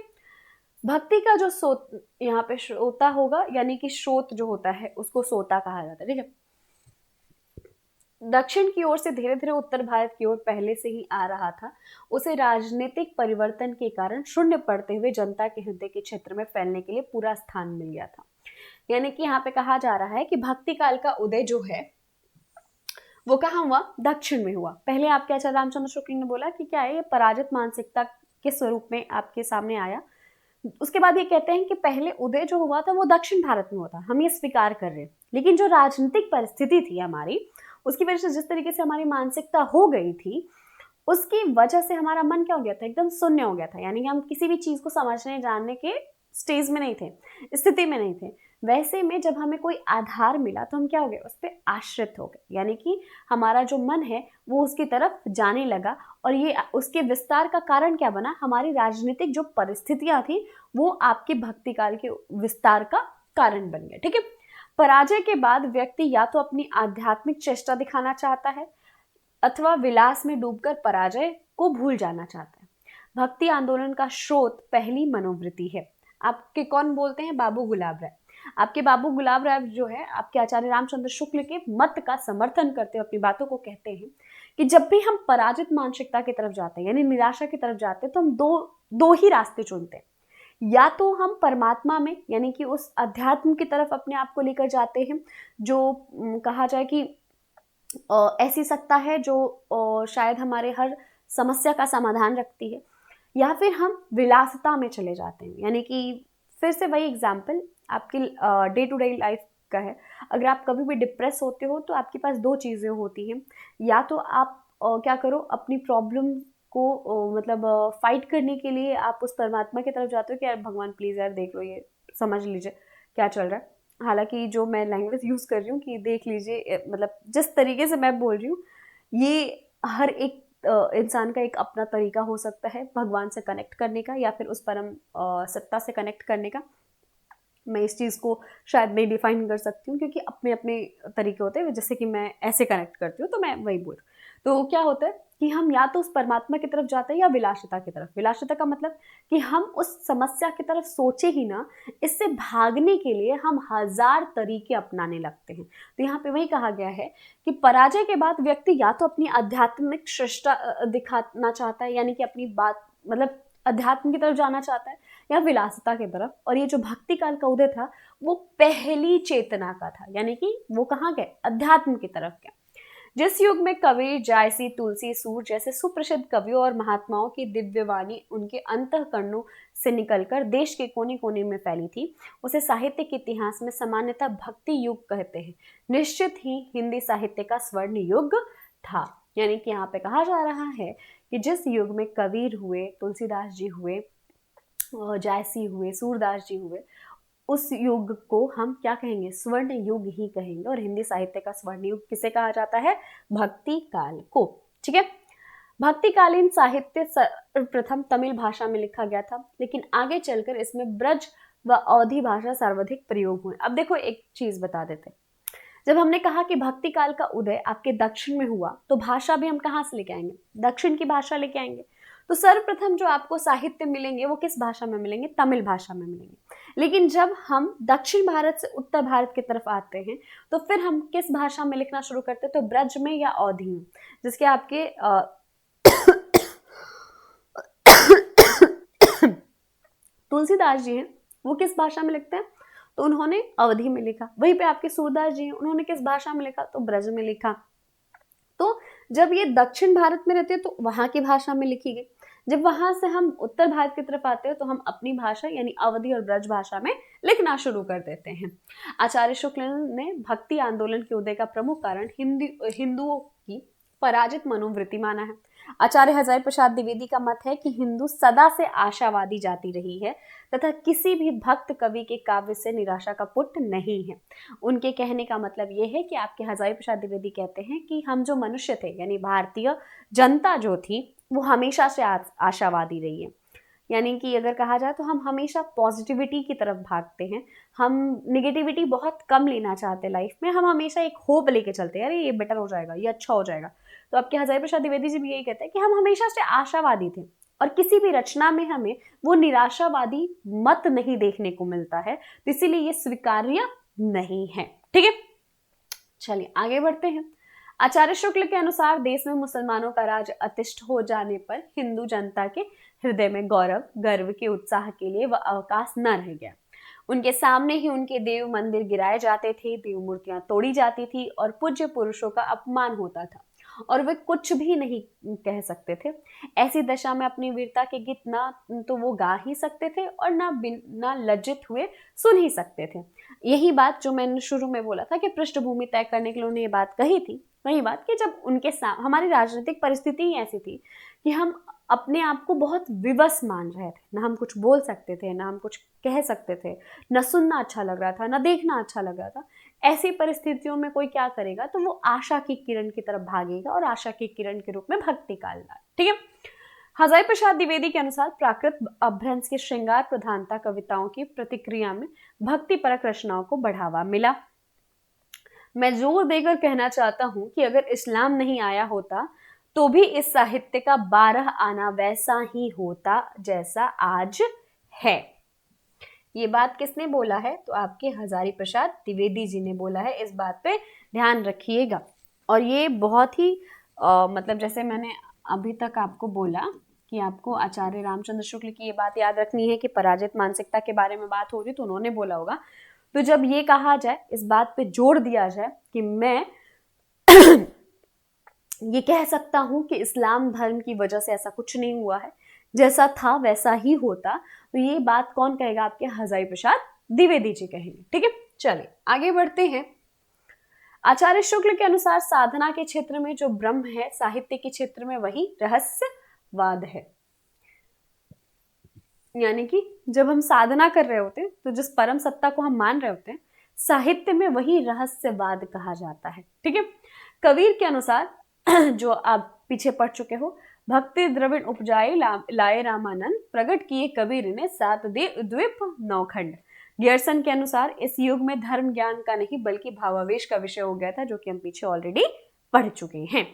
A: भक्ति का जो सोत यहाँ पे श्रोता होगा, यानी कि श्रोत जो होता है उसको सोता कहा जाता है। ठीक है, दक्षिण की ओर से धीरे धीरे उत्तर भारत की ओर पहले से ही आ रहा था। उसे राजनीतिक परिवर्तन के कारण शून्य पड़ते हुए जनता के हृदय के क्षेत्र में फैलने के लिए पूरा स्थान मिल गया था। यानी कि यहाँ पे कहा जा रहा है कि भक्ति काल का उदय जो है वो कहाँ हुआ, दक्षिण में हुआ। पहले आपके आचार्य रामचंद्र शुक्ल ने बोला कि क्या है, ये पराजित मानसिकता के स्वरूप में आपके सामने आया। उसके बाद ये कहते हैं कि पहले उदय जो हुआ था वो दक्षिण भारत में हुआ था, हम ये स्वीकार कर रहे हैं, लेकिन जो राजनीतिक परिस्थिति थी हमारी, उसकी वजह से जिस तरीके से हमारी मानसिकता हो गई थी, उसकी वजह से हमारा मन क्या हो गया था, एकदम शून्य हो गया था। यानी कि हम किसी भी चीज को समझने जानने के स्टेज में नहीं थे, स्थिति में नहीं थे। वैसे में जब हमें कोई आधार मिला तो हम क्या हो गए, उस पर आश्रित हो गए। यानी कि हमारा जो मन है वो उसकी तरफ जाने लगा, और ये उसके विस्तार का कारण क्या बना, हमारी राजनीतिक जो परिस्थितियां थी वो आपके भक्ति काल के विस्तार का कारण बन गए। ठीक है, पराजय के बाद व्यक्ति या तो अपनी आध्यात्मिक चेष्टा दिखाना चाहता है अथवा विलास में डूबकर पराजय को भूल जाना चाहता है। भक्ति आंदोलन का स्रोत पहली मनोवृत्ति है। आपके कौन बोलते हैं, बाबू गुलाब राय। आपके बाबू गुलाब राय जो है आपके आचार्य रामचंद्र शुक्ल के मत का समर्थन करते हुए अपनी बातों को कहते हैं कि जब भी हम पराजित मानसिकता की तरफ जाते हैं, यानी निराशा की तरफ जाते हैं, तो हम दो ही रास्ते चुनते हैं। या तो हम परमात्मा में, यानी कि उस अध्यात्म की तरफ अपने आप को लेकर जाते हैं, जो कहा जाए कि ऐसी सत्ता है जो शायद हमारे हर समस्या का समाधान रखती है, या फिर हम विलासिता में चले जाते हैं। यानी कि फिर से वही एग्जाम्पल आपकी डे टू डे लाइफ का है। अगर आप कभी भी डिप्रेस होते हो तो आपके पास दो चीज़ें होती हैं, या तो आप क्या करो, अपनी प्रॉब्लम को मतलब फाइट करने के लिए आप उस परमात्मा की तरफ जाते हो कि यार भगवान प्लीज़ यार देख लो, ये समझ लीजिए क्या चल रहा है। हालांकि जो मैं लैंग्वेज यूज़ कर रही हूँ कि देख लीजिए, मतलब जिस तरीके से मैं बोल रही हूँ, ये हर एक इंसान का एक अपना तरीका हो सकता है भगवान से कनेक्ट करने का, या फिर उस परम सत्ता से कनेक्ट करने का। मैं इस चीज़ को शायद नहीं डिफाइन कर सकती हूँ, क्योंकि अपने अपने तरीके होते हैं। जैसे कि मैं ऐसे कनेक्ट करती हूँ तो मैं वही बोल। तो क्या होता है कि हम या तो उस परमात्मा की तरफ जाते हैं या विलासिता की तरफ। विलासिता का मतलब कि हम उस समस्या की तरफ सोचे ही ना, इससे भागने के लिए हम हजार तरीके अपनाने लगते हैं। तो यहाँ पे वही कहा गया है कि पराजय के बाद व्यक्ति या तो अपनी आध्यात्मिक श्रेष्ठता दिखाना चाहता है, यानी कि अपनी बात मतलब अध्यात्म की तरफ जाना चाहता है, या विलासिता की तरफ। और ये जो भक्ति काल का उदय था वो पहली चेतना का था, यानी कि वो कहाँ गए, अध्यात्म की तरफ गए। जिस युग में कबीर, जायसी, तुलसी, सूर जैसे सुप्रसिद्ध कवियों और महात्माओं की दिव्य वाणी उनके अंतःकरणों से निकलकर देश के कोने कोने में फैली थी, उसे साहित्य के इतिहास में सामान्यतः भक्ति युग कहते हैं। निश्चित ही हिंदी साहित्य का स्वर्ण युग था। यानी कि यहाँ पे कहा जा रहा है कि जिस युग में कबीर हुए, तुलसीदास जी हुए, जायसी हुए, सूरदास जी हुए, उस युग को हम क्या कहेंगे, स्वर्ण युग ही कहेंगे। और हिंदी साहित्य का स्वर्ण युग किसे कहा जाता है, भक्ति काल को। ठीक है, भक्तिकालीन साहित्य सर्वप्रथम तमिल भाषा में लिखा गया था, लेकिन आगे चलकर इसमें ब्रज व अवधी भाषा सर्वाधिक प्रयोग हुए। अब देखो एक चीज बता देते, जब हमने कहा कि भक्ति काल का उदय आपके दक्षिण में हुआ, तो भाषा भी हम कहाँ से लेके आएंगे? दक्षिण की भाषा लेके आएंगे। तो सर्वप्रथम जो आपको साहित्य मिलेंगे वो किस भाषा में मिलेंगे? तमिल भाषा में मिलेंगे। लेकिन जब हम दक्षिण भारत से उत्तर भारत की तरफ आते हैं, तो फिर हम किस भाषा में लिखना शुरू करते हैं? तो ब्रज में या अवधी में। जिसके आपके तुलसीदास जी हैं, वो किस भाषा में लिखते हैं? तो उन्होंने अवधी में लिखा। वहीं पे आपके सूरदास जी हैं, उन्होंने किस भाषा में लिखा? तो ब्रज में लिखा। तो जब ये दक्षिण भारत में रहते हैं तो वहां की भाषा में लिखी गई। जब वहां से हम उत्तर भारत की तरफ आते हैं तो हम अपनी भाषा यानी अवधी और ब्रज भाषा में लिखना शुरू कर देते हैं। आचार्य शुक्ल ने भक्ति आंदोलन के उदय का प्रमुख कारण हिंदुओं की पराजित मनोवृत्ति माना है। आचार्य हजारी प्रसाद द्विवेदी का मत है कि हिंदू सदा से आशावादी जाति रही है तथा किसी भी भक्त कवि के काव्य से निराशा का पुट नहीं है। उनके कहने का मतलब ये है कि आपके हजारी प्रसाद द्विवेदी कहते हैं कि हम जो मनुष्य थे यानी भारतीय जनता जो थी वो हमेशा से आशावादी रही है। यानी कि अगर कहा जाए तो हम हमेशा पॉजिटिविटी की तरफ भागते हैं, हम निगेटिविटी बहुत कम लेना चाहते हैं लाइफ में, हम हमेशा एक होप लेके चलते हैं, अरे ये बेटर हो जाएगा, ये अच्छा हो जाएगा। तो आपके हजारी प्रसाद द्विवेदी जी भी यही कहते हैं कि हम हमेशा से आशावादी थे और किसी भी रचना में हमें वो निराशावादी मत नहीं देखने को मिलता है, तो इसीलिए ये स्वीकार्य नहीं है। ठीक है, चलिए आगे बढ़ते हैं। आचार्य शुक्ल के अनुसार देश में मुसलमानों का राज अतिष्ठ हो जाने पर हिंदू जनता के हृदय में गौरव गर्व के उत्साह के लिए वह अवकाश न रह गया। उनके सामने ही उनके देव मंदिर गिराए जाते थे, देव मूर्तियां तोड़ी जाती थी और पूज्य पुरुषों का अपमान होता था और वे कुछ भी नहीं कह सकते थे। ऐसी दशा में अपनी वीरता के गीत ना तो वो गा ही सकते थे और ना लज्जित हुए सुन ही सकते थे। यही बात जो मैंने शुरू में बोला था कि पृष्ठभूमि तय करने के लिए उन्होंने ये बात कही थी, वही बात कि जब उनके हमारी राजनीतिक परिस्थिति ही ऐसी थी कि हम अपने आप को बहुत विवश मान रहे थे, ना हम कुछ बोल सकते थे, ना हम कुछ कह सकते थे, ना सुनना अच्छा लग रहा था, ना देखना अच्छा लग रहा था। ऐसी परिस्थितियों में कोई क्या करेगा? तो वो आशा की किरण की तरफ भागेगा और आशा की किरण के रूप में भक्ति काल ला। ठीक है, हजारी प्रसाद द्विवेदी के अनुसार प्राकृत अभ्रंश के श्रृंगार प्रधानता कविताओं की प्रतिक्रिया में भक्ति परक रचनाओं को बढ़ावा मिला। मैं जोर देकर कहना चाहता हूं कि अगर इस्लाम नहीं आया होता तो भी इस साहित्य का 12 आना वैसा ही होता जैसा आज है। ये बात किसने बोला है? तो आपके हजारी प्रसाद द्विवेदी जी ने बोला है। इस बात पे ध्यान रखिएगा। और ये बहुत ही मतलब जैसे मैंने अभी तक आपको बोला कि आपको आचार्य रामचंद्र शुक्ल की ये बात याद रखनी है कि पराजित मानसिकता के बारे में बात हो रही तो उन्होंने बोला होगा। तो जब ये कहा जाए, इस बात पे जोर दिया जाए कि मैं ये कह सकता हूं कि इस्लाम धर्म की वजह से ऐसा कुछ नहीं हुआ है, जैसा था वैसा ही होता, तो ये बात कौन कहेगा? आपके हजारी प्रसाद द्विवेदी जी कहेंगे। ठीक है, चलिए आगे बढ़ते हैं। आचार्य शुक्ल के अनुसार साधना के क्षेत्र में जो ब्रह्म है, साहित्य के क्षेत्र में वही रहस्यवाद है। यानी कि जब हम साधना कर रहे होते हैं तो जिस परम सत्ता को हम मान रहे होते हैं, साहित्य में वही रहस्यवाद कहा जाता है। ठीक है, कबीर के अनुसार जो आप पीछे पढ़ चुके हो, भक्ति द्रविण उपजाए लाए रामानंद, प्रकट किए कबीर ने 7 द्वीप 9 खंड। गियर्सन के अनुसार इस युग में धर्म ज्ञान का नहीं बल्कि भावावेश का विषय हो गया था, जो कि हम पीछे ऑलरेडी पढ़ चुके हैं।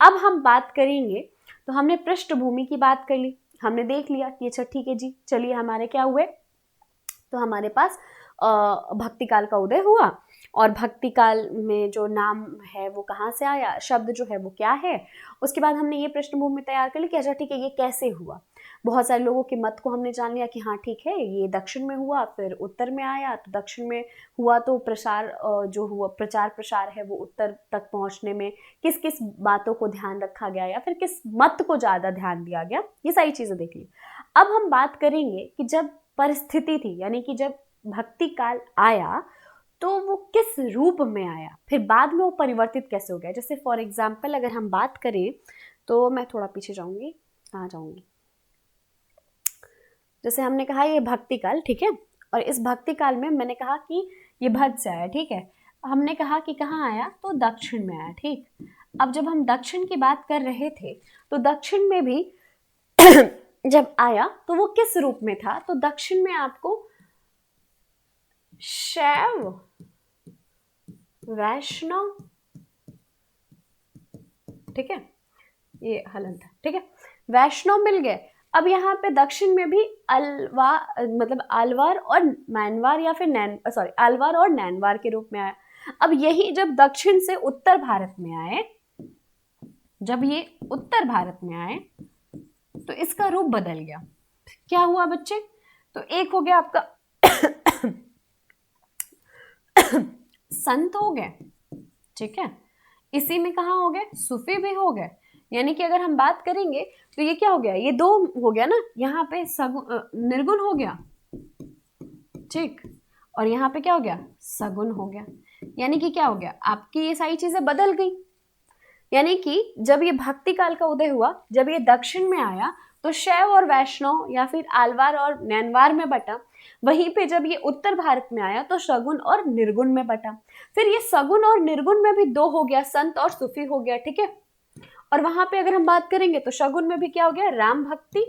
A: अब हम बात करेंगे, तो हमने पृष्ठभूमि की बात कर ली, हमने देख लिया कि अच्छा ठीक है जी, चलिए हमारे क्या हुए, तो हमारे पास भक्ति काल का उदय हुआ और भक्ति काल में जो नाम है वो कहाँ से आया, शब्द जो है वो क्या है। उसके बाद हमने ये पृष्ठभूमि तैयार कर ली कि अच्छा ठीक है ये कैसे हुआ। बहुत सारे लोगों के मत को हमने जान लिया कि हाँ ठीक है ये दक्षिण में हुआ, फिर उत्तर में आया, तो दक्षिण में हुआ तो प्रसार जो हुआ, प्रचार प्रसार है वो उत्तर तक पहुँचने में किस किस बातों को ध्यान रखा गया या फिर किस मत को ज़्यादा ध्यान दिया गया, ये सारी चीज़ें देख ली। अब हम बात करेंगे कि जब परिस्थिति थी, यानी कि जब भक्ति काल आया तो वो किस रूप में आया, फिर बाद में वो परिवर्तित कैसे हो गया। जैसे फॉर एग्जाम्पल अगर हम बात करें, तो मैं थोड़ा पीछे जाऊंगी, कहाँ जाऊंगी, जैसे हमने कहा ये भक्ति काल, ठीक है, और इस भक्ति काल में मैंने कहा कि ये भक्त से आया, ठीक है, हमने कहा कि कहाँ आया, तो दक्षिण में आया। ठीक, अब जब हम दक्षिण की बात कर रहे थे तो दक्षिण में भी जब आया तो वो किस रूप में था, तो दक्षिण में आपको शैव वैष्णव, ठीक है, ये हलन था, ठीक है, वैष्णव मिल गए। अब यहाँ पे दक्षिण में भी मतलब आलवार और मैनवार या फिर आलवार और नैनवार के रूप में आया। अब यही जब दक्षिण से उत्तर भारत में आए, जब ये उत्तर भारत में आए तो इसका रूप बदल गया। क्या हुआ बच्चे? तो एक हो गया आपका संत हो गए, ठीक है, इसी में कहाँ हो गए? सूफी भी हो गए। यानी कि अगर हम बात करेंगे तो ये क्या हो गया? ये दो हो गया ना, यहाँ पे निर्गुण हो गया, ठीक, और यहाँ पे क्या हो गया? सगुण हो गया। यानी कि क्या हो गया? आपकी ये सारी चीजें बदल गई। यानी कि जब ये भक्ति काल का उदय हुआ, जब ये दक्षिण में आया तो शैव और वैष्णव या फिर आलवार और नैनवार में बटा। वहीं पे जब ये उत्तर भारत में आया तो सगुण और निर्गुण में बटा। फिर ये सगुण और निर्गुण में भी दो हो गया, संत और सूफी हो गया, ठीक है। और वहां पे अगर हम बात करेंगे तो सगुण में भी क्या हो गया? राम भक्ति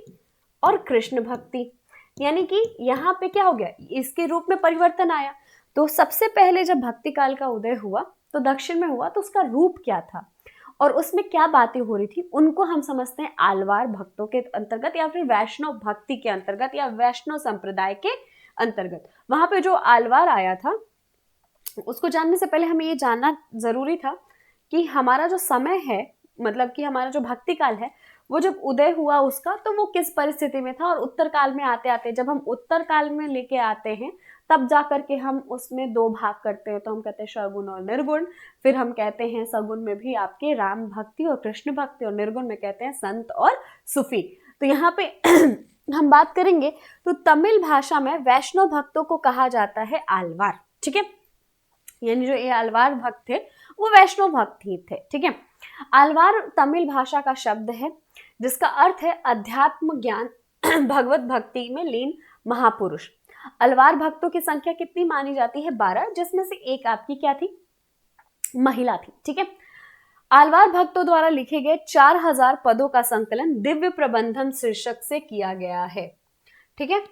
A: और कृष्ण भक्ति। यानी कि यहाँ पे क्या हो गया? इसके रूप में परिवर्तन आया। तो सबसे पहले जब भक्ति काल का उदय हुआ तो दक्षिण में हुआ, तो उसका रूप क्या था और उसमें क्या बातें हो रही थी, उनको हम समझते हैं आलवार भक्तों के अंतर्गत या फिर वैष्णव भक्ति के अंतर्गत या वैष्णव संप्रदाय के अंतर्गत। वहां पे जो आलवार आया था उसको जानने से पहले हमें ये जानना जरूरी था कि हमारा जो समय है, मतलब कि हमारा जो भक्ति काल है, वो जब उदय हुआ उसका, तो वो किस परिस्थिति में था। और उत्तर काल में आते आते जब हम उत्तर काल में लेके आते हैं तब जाकर के हम उसमें दो भाग करते हैं। तो हम कहते हैं सगुण और निर्गुण। फिर हम कहते हैं सगुण में भी आपके राम भक्ति और कृष्ण भक्ति, और निर्गुण में कहते हैं संत और सूफी। तो यहाँ पे हम बात करेंगे तो तमिल भाषा में वैष्णव भक्तों को कहा जाता है आलवार, ठीक है। यानी जो ये आलवार भक्त थे वो वैष्णव भक्त ही थे, ठीक है। आलवार तमिल भाषा का शब्द है जिसका अर्थ है अध्यात्म ज्ञान भगवत भक्ति में लीन महापुरुष। अलवार भक्तों की संख्या कितनी मानी जाती है? 12, जिसमें से एक आपकी क्या थी? महिला थी, ठीक है। आलवार भक्तों द्वारा लिखे गए 4000 पदों का संकलन दिव्य प्रबंधन शीर्षक से किया गया है, ठीक है।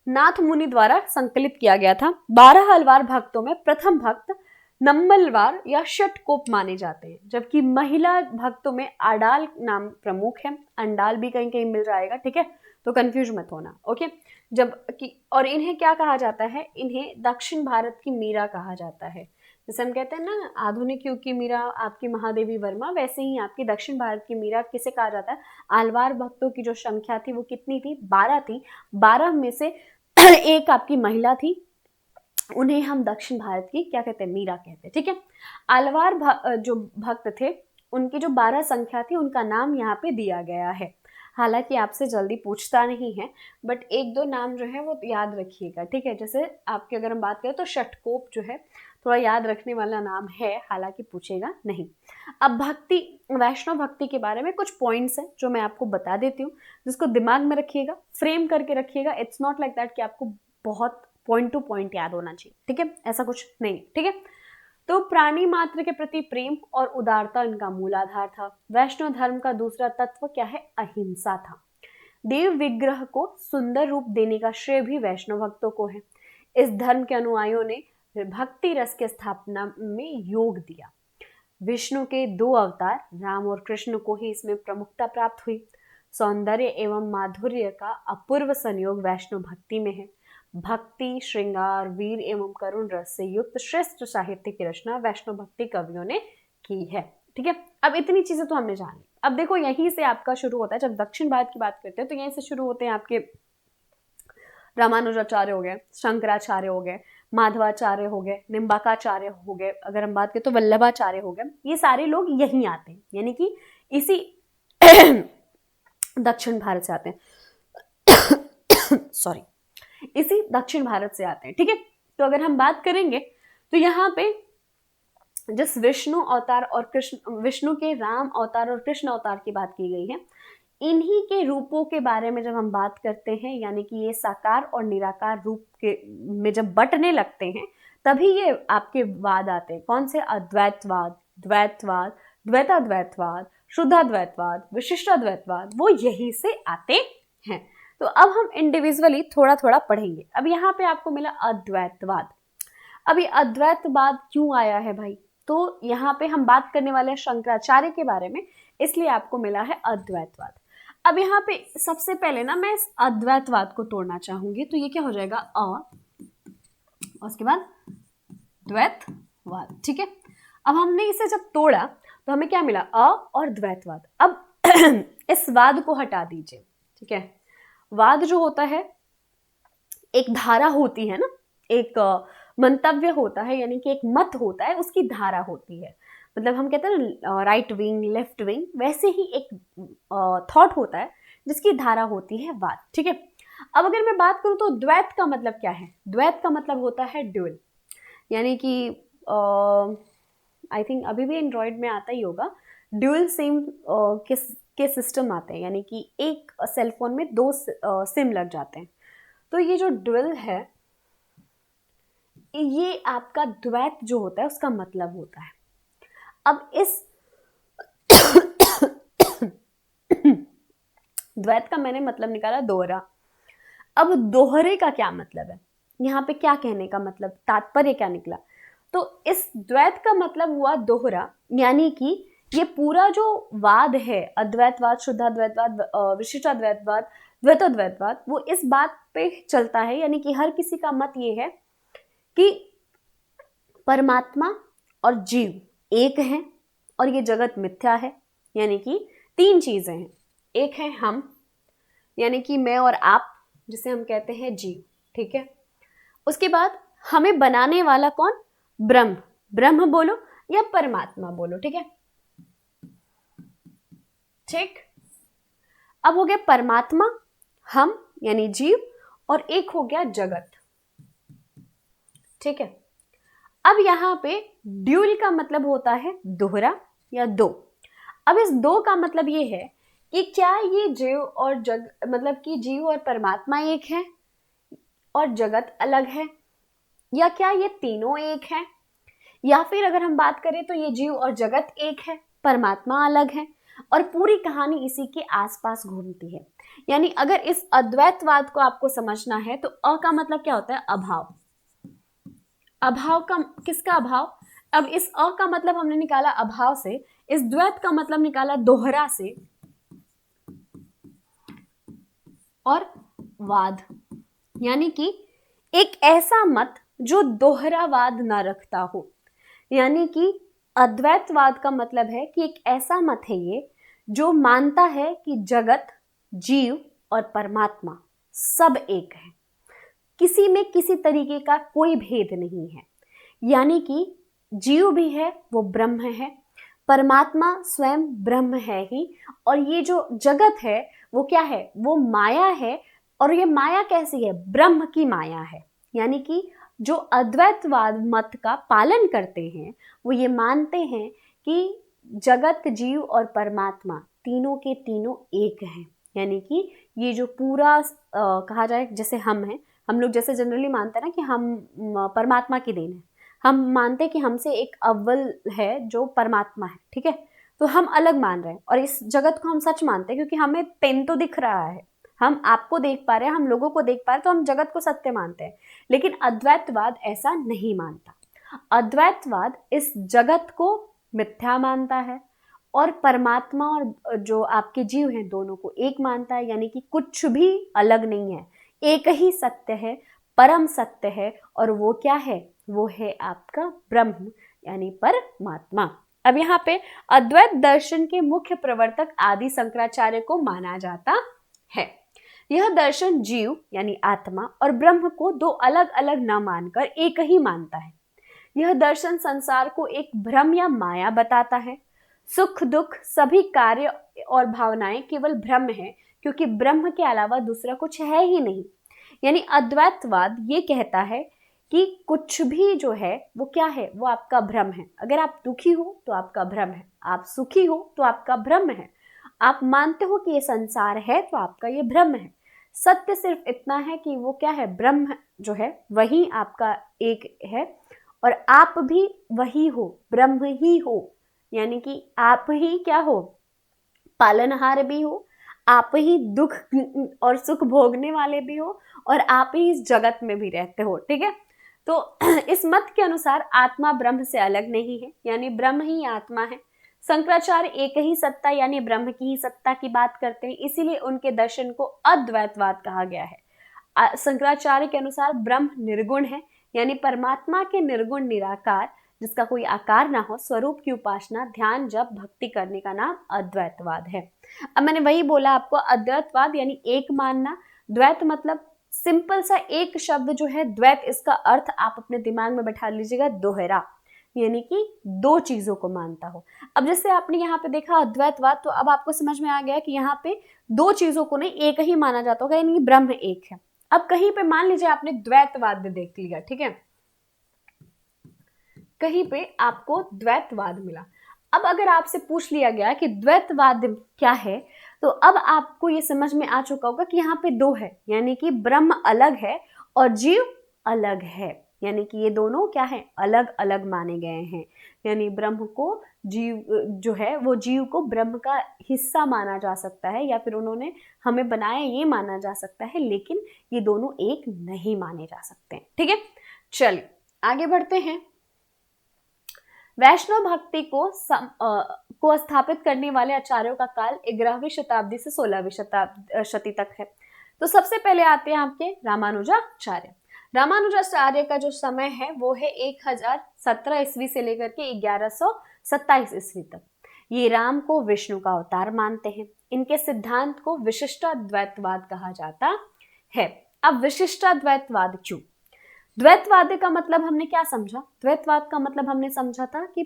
A: नाथ मुनि द्वारा संकलित किया गया था। 12 अलवार भक्तों में प्रथम भक्त नम्मलवार या षटकोप माने जाते हैं, जबकि महिला भक्तों में आडाल नाम प्रमुख है। अंडाल भी कहीं कहीं मिल जाएगा, ठीक है, तो कंफ्यूज मत होना, ओके। जबकि और इन्हें क्या कहा जाता है? इन्हें दक्षिण भारत की मीरा कहा जाता है। जैसे हम कहते हैं ना आधुनिक युग की मीरा आपकी महादेवी वर्मा, वैसे ही आपकी दक्षिण भारत की मीरा किसे कहा जाता है? आलवार भक्तों की जो संख्या थी वो कितनी थी? 12 थी। 12 में से एक आपकी महिला थी, उन्हें हम दक्षिण भारत की क्या कहते हैं? मीरा कहते हैं, ठीक है। आलवार जो भक्त थे उनकी जो 12 संख्या थी उनका नाम यहाँ पे दिया गया है। हालांकि आपसे जल्दी पूछता नहीं है, बट एक दो नाम जो है वो याद रखिएगा, ठीक है। जैसे आपकी अगर हम बात करें तो षटकोप जो है थोड़ा याद रखने वाला नाम है, हालांकि पूछेगा नहीं। अब भक्ति, वैष्णव भक्ति के बारे में कुछ पॉइंट्स हैं जो मैं आपको बता देती हूँ, जिसको दिमाग में रखिएगा, फ्रेम करके रखिएगा। इट्स नॉट लाइक दैट कि आपको बहुत पॉइंट टू पॉइंट याद होना चाहिए, ठीक है, ऐसा कुछ नहीं, ठीक है। तो प्राणी मात्र के प्रति प्रेम और उदारता इनका मूलाधार था। वैष्णव धर्म का दूसरा तत्व क्या है? अहिंसा था। देव विग्रह को सुंदर रूप देने का श्रेय भी वैष्णव भक्तों को है। इस धर्म के अनुयायियों ने भक्ति रस की स्थापना में योग दिया। विष्णु के 2 अवतार राम और कृष्ण को ही इसमें प्रमुखता प्राप्त हुई। सौंदर्य एवं माधुर्य का अपूर्व संयोग वैष्णव भक्ति में है। भक्ति, श्रृंगार, वीर एवं करुण रस से युक्त श्रेष्ठ साहित्य की रचना वैष्णव भक्ति कवियों ने की है, ठीक है। अब इतनी चीजें तो हमने जान ली। अब देखो यहीं से आपका शुरू होता है, जब दक्षिण भारत की बात करते हैं तो यहीं से शुरू होते हैं आपके रामानुजाचार्य हो गए, शंकराचार्य हो गए, माधवाचार्य हो गए, निम्बाकाचार्य हो गए, अगर हम बात करें तो वल्लभाचार्य हो गए। ये सारे लोग यहीं आते हैं, यानी कि इसी दक्षिण भारत से आते हैं सॉरी, इसी दक्षिण भारत से आते हैं, ठीक है। तो अगर हम बात करेंगे तो यहाँ पे जिस विष्णु अवतार और कृष्ण, विष्णु के राम अवतार और कृष्ण अवतार की बात की गई है, इन्हीं के रूपों के बारे में जब हम बात करते हैं, यानी कि ये साकार और निराकार रूप के में जब बटने लगते हैं तभी ये आपके वाद आते हैं। कौन से? अद्वैतवाद, द्वैतवाद, द्वैताद्वैतवाद, शुद्धाद्वैतवाद, विशिष्टाद्वैतवाद, वो यही से आते हैं। तो अब हम इंडिविजुअली थोड़ा थोड़ा पढ़ेंगे। अब यहाँ पे आपको मिला अद्वैतवाद। अब ये अद्वैतवाद क्यों आया है भाई, तो यहाँ पे हम बात करने वाले हैं शंकराचार्य के बारे में, इसलिए आपको मिला है अद्वैतवाद। अब यहाँ पे सबसे पहले ना मैं इस अद्वैतवाद को तोड़ना चाहूंगी, तो ये क्या हो जाएगा उसके बाद द्वैतवाद, ठीक है। अब हमने इसे जब तोड़ा तो हमें क्या मिला, और द्वैतवाद। अब इस वाद को हटा दीजिए, ठीक है। वाद जो होता है एक धारा होती है ना, एक मंतव्य होता है, यानी कि एक मत होता है, उसकी धारा होती है। मतलब हम कहते हैं ना राइट विंग लेफ्ट विंग, वैसे ही एक थॉट होता है जिसकी धारा होती है वाद, ठीक है। अब अगर मैं बात करूं तो द्वैत का मतलब क्या है, द्वैत का मतलब होता है ड्यूल, यानी कि आई थिंक अभी भी एंड्रॉयड में आता ही होगा, ड्यूल सिम के सिस्टम आते हैं, यानी कि एक सेल फोन में दो सिम लग जाते हैं। तो ये जो ड्यूल है, ये आपका द्वैत जो होता है उसका मतलब होता है। अब इस द्वैत का मैंने मतलब निकाला दोहरा। अब दोहरे का क्या मतलब है, यहाँ पे क्या कहने का मतलब, तात्पर्य क्या निकला, तो इस द्वैत का मतलब हुआ दोहरा, यानी कि ये पूरा जो वाद है, अद्वैतवाद, शुद्धाद्वैतवाद, विशिष्टाद्वैतवाद, द्वैतोद्वैतवाद, वो इस बात पे चलता है, यानी कि हर किसी का मत ये है कि परमात्मा और जीव एक हैं और ये जगत मिथ्या है, यानी कि तीन चीजें हैं। एक है हम, यानी कि मैं और आप, जिसे हम कहते हैं जीव, ठीक है। उसके बाद हमें बनाने वाला कौन, ब्रह्म, ब्रह्म बोलो या परमात्मा बोलो, ठीक है, ठीक। अब हो गया परमात्मा, हम यानी जीव, और एक हो गया जगत, ठीक है। अब यहां पे ड्यूल का मतलब होता है दोहरा या दो। अब इस दो का मतलब ये है कि क्या ये जीव और जग, मतलब कि जीव और परमात्मा एक है और जगत अलग है, या क्या ये तीनों एक है, या फिर अगर हम बात करें तो ये जीव और जगत एक है, परमात्मा अलग है, और पूरी कहानी इसी के आसपास घूमती है। यानी अगर इस अद्वैतवाद को आपको समझना है तो अ का मतलब क्या होता है, अभाव। अभाव का, किसका अभाव, अब इस अ का मतलब हमने निकाला अभाव से, इस द्वैत का मतलब निकाला दोहरा से, और वाद, यानी कि एक ऐसा मत जो दोहरावाद ना रखता हो। यानी कि अद्वैतवाद का मतलब है कि एक ऐसा मत है ये जो मानता है कि जगत, जीव और परमात्मा सब एक है, किसी में किसी तरीके का कोई भेद नहीं है। यानी कि जीव भी है वो ब्रह्म है, परमात्मा स्वयं ब्रह्म है ही, और ये जो जगत है वो क्या है, वो माया है, और ये माया कैसी है, ब्रह्म की माया है। यानी कि जो अद्वैतवाद मत का पालन करते हैं वो ये मानते हैं कि जगत, जीव और परमात्मा तीनों के तीनों एक हैं। यानी कि ये जो पूरा कहा जाए, जैसे हम हैं, हम लोग जैसे जनरली मानते हैं ना कि हम परमात्मा की देन है, हम मानते हैं कि हमसे एक अव्वल है जो परमात्मा है, ठीक है। तो हम अलग मान रहे हैं, और इस जगत को हम सच मानते हैं क्योंकि हमें पेन तो दिख रहा है, हम आपको देख पा रहे हैं, हम लोगों को देख पा रहे हैं, तो हम जगत को सत्य मानते हैं। लेकिन अद्वैतवाद ऐसा नहीं मानता। अद्वैतवाद इस जगत को मिथ्या मानता है, और परमात्मा और जो आपके जीव हैं दोनों को एक मानता है, यानी कि कुछ भी अलग नहीं है, एक ही सत्य है, परम सत्य है, और वो क्या है, वो है आपका ब्रह्म यानी परमात्मा। अब यहाँ पे अद्वैत दर्शन के मुख्य प्रवर्तक आदि शंकराचार्य को माना जाता है। यह दर्शन जीव यानी आत्मा और ब्रह्म को दो अलग अलग न मानकर एक ही मानता है। यह दर्शन संसार को एक भ्रम या माया बताता है। सुख दुख सभी कार्य और भावनाएं केवल भ्रम है, क्योंकि ब्रह्म के अलावा दूसरा कुछ है ही नहीं। यानी अद्वैतवाद ये कहता है कि कुछ भी जो है वो क्या है, वो आपका भ्रम है। अगर आप दुखी हो तो आपका भ्रम है, आप सुखी हो तो आपका भ्रम है, आप मानते हो कि ये संसार है तो आपका ये भ्रम है। सत्य सिर्फ इतना है कि वो क्या है, ब्रह्म जो है वही आपका एक है, और आप भी वही हो, ब्रह्म ही हो। यानी कि आप ही क्या हो, पालनहार भी हो, आप ही दुख और सुख भोगने वाले भी हो, और आप ही इस जगत में भी रहते हो, ठीक है। तो इस मत के अनुसार आत्मा ब्रह्म से अलग नहीं है, यानी ब्रह्म ही आत्मा है। शंकराचार्य एक ही सत्ता यानी ब्रह्म की ही सत्ता की बात करते हैं, इसीलिए उनके दर्शन को अद्वैतवाद कहा गया है। शंकराचार्य के अनुसार ब्रह्म निर्गुण है, यानी परमात्मा के निर्गुण निराकार जिसका कोई आकार ना हो स्वरूप की उपासना ध्यान जप भक्ति करने का नाम अद्वैतवाद है। अब मैंने वही बोला आपको, अद्वैतवाद यानी एक मानना, द्वैत मतलब सिंपल सा एक शब्द जो है द्वैत, इसका अर्थ आप अपने दिमाग में बैठा लीजिएगा दोहरा, यानी कि दो चीजों को मानता हो। अब जैसे आपने यहाँ पे देखा अद्वैतवाद, तो अब आपको समझ में आ गया कि यहाँ पे दो चीजों को नहीं एक ही माना जाता होगा, यानी ब्रह्म एक है। अब कहीं पे मान लीजिए आपने द्वैतवाद देख लिया, ठीक है, कहीं पे आपको द्वैतवाद मिला। अब अगर आपसे पूछ लिया गया कि द्वैतवाद क्या है, तो अब आपको ये समझ में आ चुका होगा कि यहाँ पे दो है, यानी कि ब्रह्म अलग है और जीव अलग है, यानी कि ये दोनों क्या है, अलग अलग माने गए हैं। यानी ब्रह्म को जीव जो है वो जीव को ब्रह्म का हिस्सा माना जा सकता है, या फिर उन्होंने हमें बनाया ये माना जा सकता है, लेकिन ये दोनों एक नहीं माने जा सकते। ठीक है, चलिए आगे बढ़ते हैं। वैष्णव भक्ति को स्थापित करने वाले आचार्यों का काल 11वीं शताब्दी से 16वीं शताब्दी तक है। तो सबसे पहले आते हैं आपके रामानुजाचार्य। रामानुजाचार्य का जो समय है वो है 1017 ईस्वी से लेकर के 1127 ईस्वी तक। ये राम को विष्णु का अवतार मानते हैं। इनके सिद्धांत को विशिष्टाद्वैतवाद कहा जाता है। अब विशिष्टाद्वैतवाद क्यों? द्वैतवाद का मतलब हमने क्या समझा? द्वैतवाद का मतलब हमने समझा था कि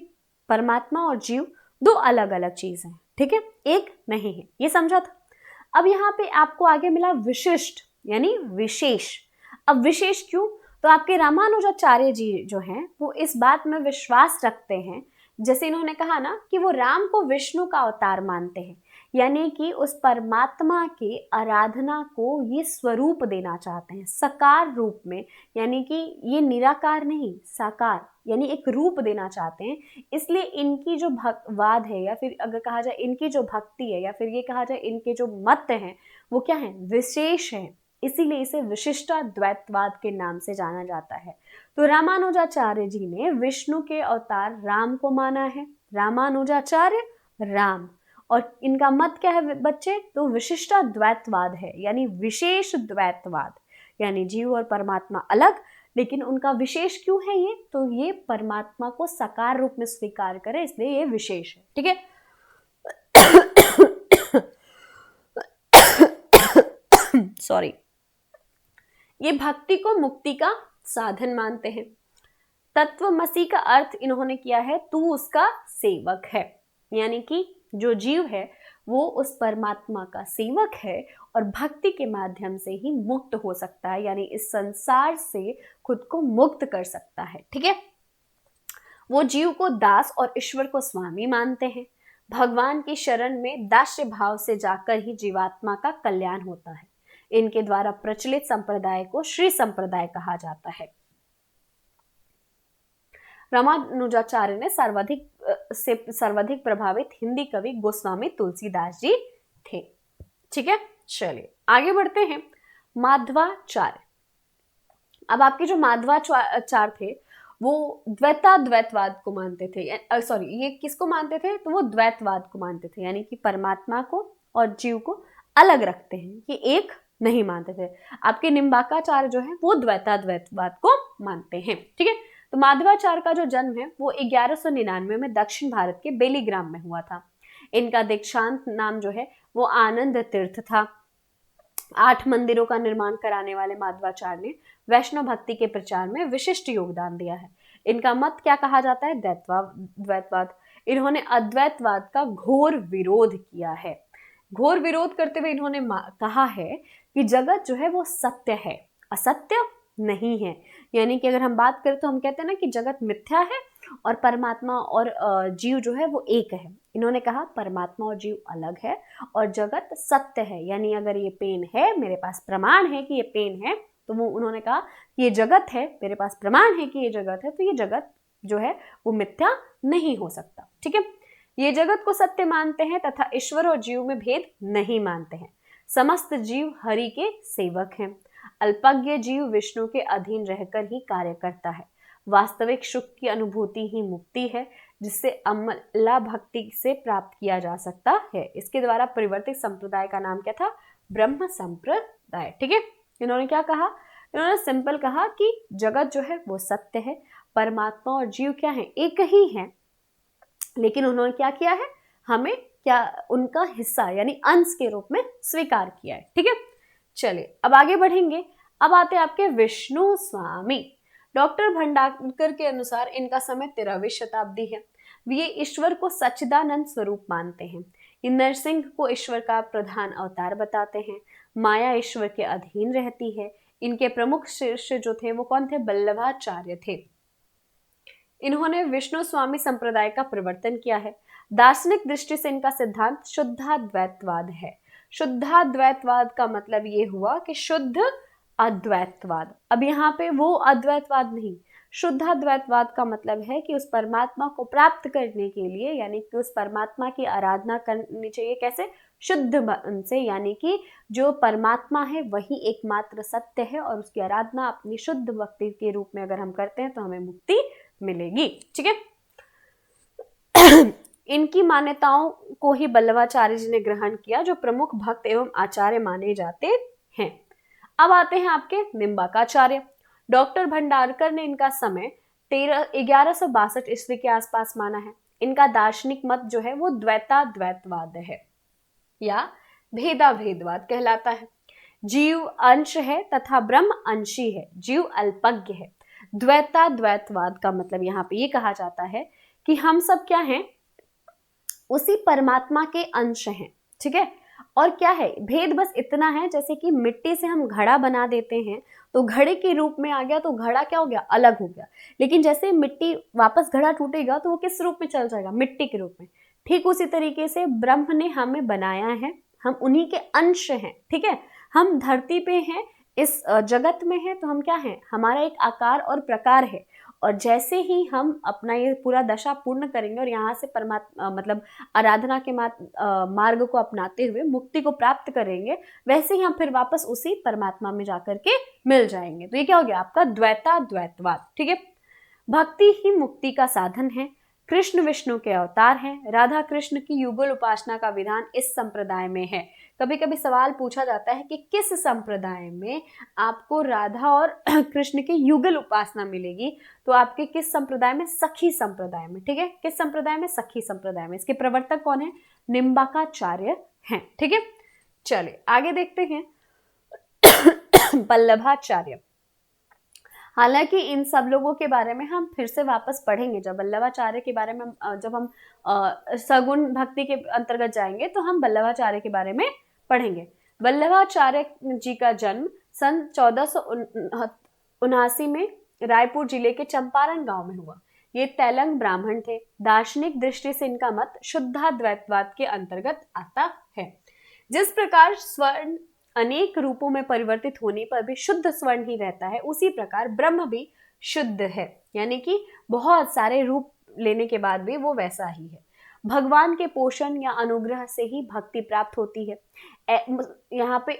A: परमात्मा और जीव दो अलग अलग चीज हैं, ठीक है, एक नहीं है, ये समझा था। अब यहाँ पे आपको आगे मिला विशिष्ट यानी विशेष। अब विशेष क्यों? तो आपके रामानुजाचार्य जी जो हैं वो इस बात में विश्वास रखते हैं, जैसे इन्होंने कहा ना कि वो राम को विष्णु का अवतार मानते हैं, यानी कि उस परमात्मा के आराधना को ये स्वरूप देना चाहते हैं साकार रूप में, यानी कि ये निराकार नहीं साकार, यानी एक रूप देना चाहते हैं। इसलिए इनकी जो भक्तवाद है, या फिर अगर कहा जाए इनकी जो भक्ति है, या फिर ये कहा जाए इनके जो मत हैं वो क्या है, विशेष है, इसीलिए इसे विशिष्टाद्वैतवाद के नाम से जाना जाता है। तो रामानुजाचार्य जी ने विष्णु के अवतार राम को माना है, रामानुजाचार्य राम, और इनका मत क्या है बच्चे? तो विशिष्टाद्वैतवाद है, यानी विशेष द्वैतवाद, यानी जीव और परमात्मा अलग, लेकिन उनका विशेष क्यों है ये? तो ये परमात्मा को साकार रूप में स्वीकार करे, इसलिए ये विशेष है। ठीक है, सॉरी। ये भक्ति को मुक्ति का साधन मानते हैं। तत्वमसी का अर्थ इन्होंने किया है तू उसका सेवक है, यानी कि जो जीव है वो उस परमात्मा का सेवक है और भक्ति के माध्यम से ही मुक्त हो सकता है, यानी इस संसार से खुद को मुक्त कर सकता है। ठीक है, वो जीव को दास और ईश्वर को स्वामी मानते हैं। भगवान की शरण में दास्य भाव से जाकर ही जीवात्मा का कल्याण होता है। इनके द्वारा प्रचलित संप्रदाय को श्री संप्रदाय कहा जाता है। रामानुजाचार्य ने सर्वाधिक प्रभावित हिंदी कवि गोस्वामी तुलसीदास जी थे। ठीक है, चलिए आगे बढ़ते हैं। माधवाचार्य। अब आपके जो माधवाचार्य थे वो द्वैतवाद को मानते थे, सॉरी ये किसको मानते थे? तो वो द्वैतवाद को मानते थे, यानी कि परमात्मा को और जीव को अलग रखते हैं, कि एक नहीं मानते थे। आपके निम्बाकाचार्य जो है वो द्वैतवाद को मानते हैं। ठीक है, तो माधवाचार्य का जो जन्म है वो 1199 में दक्षिण भारत के बेलीग्राम में हुआ था। इनका दीक्षांत नाम जो है वो आनंद तीर्थ था। 8 मंदिरों का निर्माण कराने वाले माधवाचार्य ने वैष्णव भक्ति के प्रचार में विशिष्ट योगदान दिया है। इनका मत क्या कहा जाता है? द्वैतवाद। इन्होंने अद्वैतवाद का घोर विरोध किया है। घोर विरोध करते हुए इन्होंने कहा है कि जगत जो है वो सत्य है, असत्य नहीं है। यानी कि अगर हम बात करें तो हम कहते हैं ना कि जगत मिथ्या है और परमात्मा और जीव जो है वो एक है। इन्होंने कहा परमात्मा और जीव अलग है और जगत सत्य है, यानी अगर ये पेन है, मेरे पास प्रमाण है कि ये पेन है, तो वो उन्होंने कहा कि ये जगत है, मेरे पास प्रमाण है कि ये जगत है, तो ये जगत जो है वो मिथ्या नहीं हो सकता। ठीक है, ये जगत को सत्य मानते हैं तथा ईश्वर और जीव में भेद नहीं मानते हैं। समस्त जीव हरि के सेवक हैं। अल्पज्ञ जीव विष्णु के अधीन रहकर ही कार्य करता है। वास्तविक सुख की अनुभूति ही मुक्ति है, जिससे अमला भक्ति से प्राप्त किया जा सकता है। इसके द्वारा परिवर्तित संप्रदाय का नाम क्या था? ब्रह्म संप्रदाय। ठीक है, इन्होंने क्या कहा? इन्होंने सिंपल कहा कि जगत जो है वो सत्य है, परमात्मा और जीव क्या है? एक ही है। लेकिन उन्होंने क्या किया है? हमें क्या उनका हिस्सा यानी अंश के रूप में स्वीकार किया है। ठीक है, चलिए अब आगे बढ़ेंगे। अब आते हैं आपके विष्णु स्वामी। डॉक्टर भंडारकर के अनुसार इनका समय 13वीं शताब्दी है। ये ईश्वर को सच्चिदानंद स्वरूप मानते हैं। ये नरसिंह को ईश्वर का प्रधान अवतार बताते हैं। माया ईश्वर के अधीन रहती है। इनके प्रमुख शिष्य जो थे वो कौन थे? वल्लभाचार्य थे। इन्होंने विष्णु स्वामी संप्रदाय का प्रवर्तन किया है। दार्शनिक दृष्टि से इनका सिद्धांत शुद्धाद्वैतवाद है। शुद्धाद्वैतवाद का मतलब ये हुआ कि शुद्ध अद्वैतवाद। अब यहाँ पे वो अद्वैतवाद नहीं, शुद्धाद्वैतवाद का मतलब है कि उस परमात्मा को प्राप्त करने के लिए यानी कि उस परमात्मा की आराधना करनी चाहिए। कैसे? शुद्ध मन से, यानी कि जो परमात्मा है वही एकमात्र सत्य है और उसकी आराधना अपनी शुद्ध भक्ति के रूप में अगर हम करते हैं तो हमें मुक्ति मिलेगी। ठीक है, इनकी मान्यताओं को ही वल्लभाचार्य जी ने ग्रहण किया, जो प्रमुख भक्त एवं आचार्य माने जाते हैं। अब आते हैं आपके निम्बाकाचार्य। डॉक्टर भंडारकर ने इनका समय 1162 ईस्वी के आसपास माना है। इनका दार्शनिक मत जो है वो द्वैताद्वैतवाद है या भेदाभेदवाद कहलाता है। जीव अंश है तथा ब्रह्म अंशी है, जीव अल्पज्ञ है। द्वैताद्वैतवाद का मतलब यहाँ पे ये कहा जाता है कि हम सब क्या हैं? उसी परमात्मा के अंश हैं। ठीक है, और क्या है? भेद बस इतना है, जैसे कि मिट्टी से हम घड़ा बना देते हैं तो घड़े के रूप में आ गया तो घड़ा क्या हो गया? अलग हो गया। लेकिन जैसे मिट्टी वापस घड़ा टूटेगा तो वो किस रूप में चल जाएगा? मिट्टी के रूप में। ठीक उसी तरीके से ब्रह्म ने हमें बनाया है, हम उन्हीं के अंश हैं। ठीक है, हम धरती पे हैं, इस जगत में है, तो हम क्या हैं? हमारा एक आकार और प्रकार है। और जैसे ही हम अपना ये पूरा दशा पूर्ण करेंगे और यहाँ से परमात्मा मतलब आराधना के मार्ग को अपनाते हुए मुक्ति को प्राप्त करेंगे, वैसे ही हम फिर वापस उसी परमात्मा में जाकर के मिल जाएंगे। तो ये क्या हो गया? आपका द्वैताद्वैतवाद। ठीक है, भक्ति ही मुक्ति का साधन है। कृष्ण विष्णु के अवतार हैं। राधा कृष्ण की युगल उपासना का विधान इस संप्रदाय में है। कभी कभी सवाल पूछा जाता है कि किस संप्रदाय में आपको राधा और कृष्ण की युगल उपासना मिलेगी? तो आपके किस संप्रदाय में? सखी संप्रदाय में। ठीक है, किस संप्रदाय में? सखी संप्रदाय में। इसके प्रवर्तक कौन है? निम्बाकाचार्य हैं। ठीक है, चलिए आगे देखते हैं। वल्लभाचार्य। हालांकि इन सब लोगों के बारे में हम फिर से वापस पढ़ेंगे। जब वल्लभाचार्य के बारे में जब हम सगुण भक्ति के अंतर्गत जाएंगे तो हम वल्लभाचार्य के बारे में पढ़ेंगे। वल्लभाचार्य जी का जन्म सन 1479 में रायपुर जिले के चंपारण गांव में हुआ। ये तेलंग ब्राह्मण थे। दार्शनिक दृष्टि से इनका मत शुद्धाद्वैतवाद के अंतर्गत आता है। जिस प्रकार स्वर्ण अनेक रूपों में परिवर्तित होने पर भी शुद्ध स्वर्ण ही रहता है, उसी प्रकार ब्रह्म भी शुद्ध है, यानी कि बहुत सारे रूप लेने के बाद भी वो वैसा ही है। भगवान के पोषण या अनुग्रह से ही भक्ति प्राप्त होती है। यहाँ पे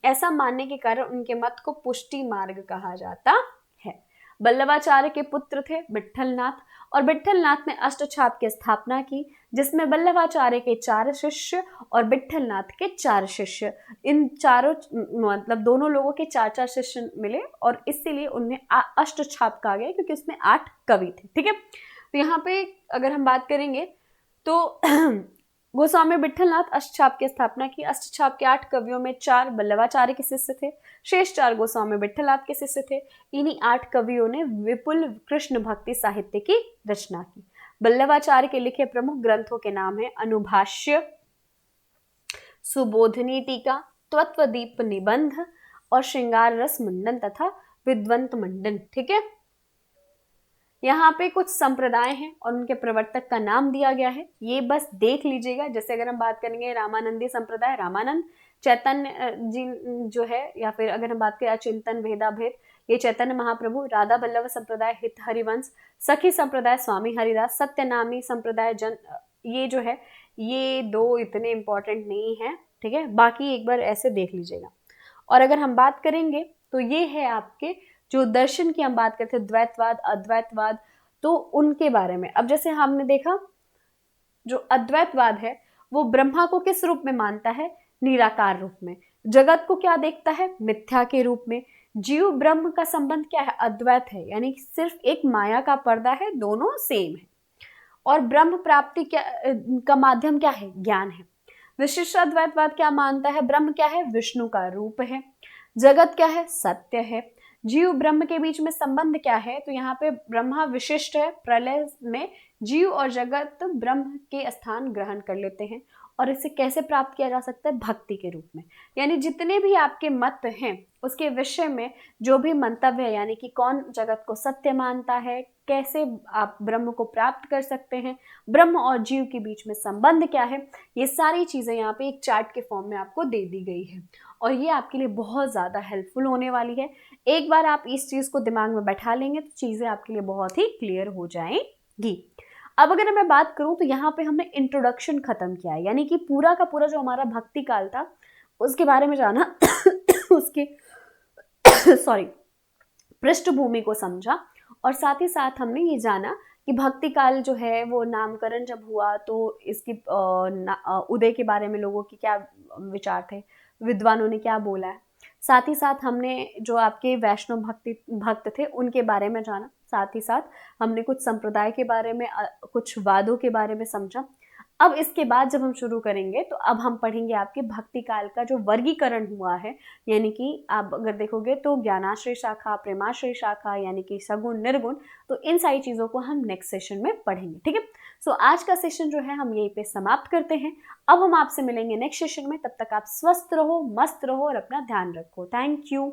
A: ऐसा मानने के कारण उनके मत को पुष्टि मार्ग कहा जाता है। वल्लभाचार्य के पुत्र थे विट्ठलनाथ, और विट्ठलनाथ ने अष्टछाप की स्थापना की, जिसमें वल्लभाचार्य के 4 शिष्य और विट्ठलनाथ के 4 शिष्य, इन चारों मतलब दोनों लोगों के 4-4 शिष्य मिले और इसीलिए उन्हें अष्टछाप कहा गया, क्योंकि उसमें 8 कवि थे। ठीक है, तो यहाँ पे अगर हम बात करेंगे तो गोस्वामी विट्ठलनाथ अष्टछाप की स्थापना की। अष्टछाप के 8 कवियों में 4 वल्लभाचार्य के शिष्य थे, शेष 4 गोस्वामी विट्ठलनाथ के शिष्य थे। इन्हीं 8 कवियों ने विपुल कृष्ण भक्ति साहित्य की रचना की। वल्लभाचार्य के लिखे प्रमुख ग्रंथों के नाम है अनुभाष्य, सुबोधनी टीका, तत्वदीप निबंध और श्रृंगार रस मंडन तथा विद्वंत मंडन। ठीक है, यहाँ पे कुछ संप्रदाय हैं और उनके प्रवर्तक का नाम दिया गया है, ये बस देख लीजिएगा। जैसे अगर हम बात करेंगे रामानंदी संप्रदाय, रामानंद, चैतन्य जी जो है, या फिर अगर हम बात करें अचिंतन भेदाभेद, ये चैतन्य महाप्रभु। राधा वल्लभ संप्रदाय हित हरिवंश, सखी संप्रदाय स्वामी हरिदास, सत्यनामी संप्रदाय जन, ये जो है ये 2 इतने इंपॉर्टेंट नहीं है। ठीक है, बाकी एक बार ऐसे देख लीजिएगा। और अगर हम बात करेंगे तो ये है आपके जो दर्शन की हम बात करते हैं, द्वैतवाद, अद्वैतवाद, तो उनके बारे में। अब जैसे हमने देखा जो अद्वैतवाद है वो ब्रह्मा को किस रूप में मानता है? निराकार रूप में। जगत को क्या देखता है? मिथ्या के रूप में। जीव ब्रह्म का संबंध क्या है? अद्वैत है, यानी कि सिर्फ एक माया का पर्दा है, दोनों सेम है। और ब्रह्म प्राप्ति क्या का माध्यम क्या है? ज्ञान है। विशिष्ट अद्वैतवाद क्या मानता है? ब्रह्म क्या है? विष्णु का रूप है। जगत क्या है? सत्य है। जीव ब्रह्म के बीच में संबंध क्या है? तो यहाँ पे ब्रह्मा विशिष्ट है, प्रलय में जीव और जगत ब्रह्म के स्थान ग्रहण कर लेते हैं। और इसे कैसे प्राप्त किया जा सकता है? भक्ति के रूप में। यानी जितने भी आपके मत हैं उसके विषय में जो भी मंतव्य है, यानी कि कौन जगत को सत्य मानता है, कैसे आप ब्रह्म को प्राप्त कर सकते हैं, ब्रह्म और जीव के बीच में संबंध क्या है, ये सारी चीजें यहाँ पे एक चार्ट के फॉर्म में आपको दे दी गई है। और ये आपके लिए बहुत ज़्यादा हेल्पफुल होने वाली है। एक बार आप इस चीज़ को दिमाग में बैठा लेंगे तो चीज़ें आपके लिए बहुत ही क्लियर हो जाएंगी। अब अगर मैं बात करूं तो यहाँ पे हमने इंट्रोडक्शन खत्म किया है, यानी कि पूरा का पूरा जो हमारा भक्ति काल था उसके बारे में जाना उसके सॉरी पृष्ठभूमि को समझा। और साथ ही साथ हमने ये जाना कि भक्ति काल जो है वो नामकरण जब हुआ तो इसकी उदय के बारे में लोगों के क्या विचार थे, विद्वानों ने क्या बोला है। साथ ही साथ हमने जो आपके वैष्णव भक्त थे उनके बारे में जाना। साथ ही साथ हमने कुछ संप्रदाय के बारे में, कुछ वादों के बारे में समझा। अब इसके बाद जब हम शुरू करेंगे तो अब हम पढ़ेंगे आपके भक्ति काल का जो वर्गीकरण हुआ है, यानी कि आप अगर देखोगे तो ज्ञानाश्रय शाखा, प्रेमाश्रय शाखा, यानी कि सगुण निर्गुण, तो इन सारी चीज़ों को हम नेक्स्ट सेशन में पढ़ेंगे। ठीक है, सो आज का सेशन जो है हम यहीं पे समाप्त करते हैं। अब हम आपसे मिलेंगे नेक्स्ट सेशन में, तब तक आप स्वस्थ रहो, मस्त रहो और अपना ध्यान रखो। Thank you.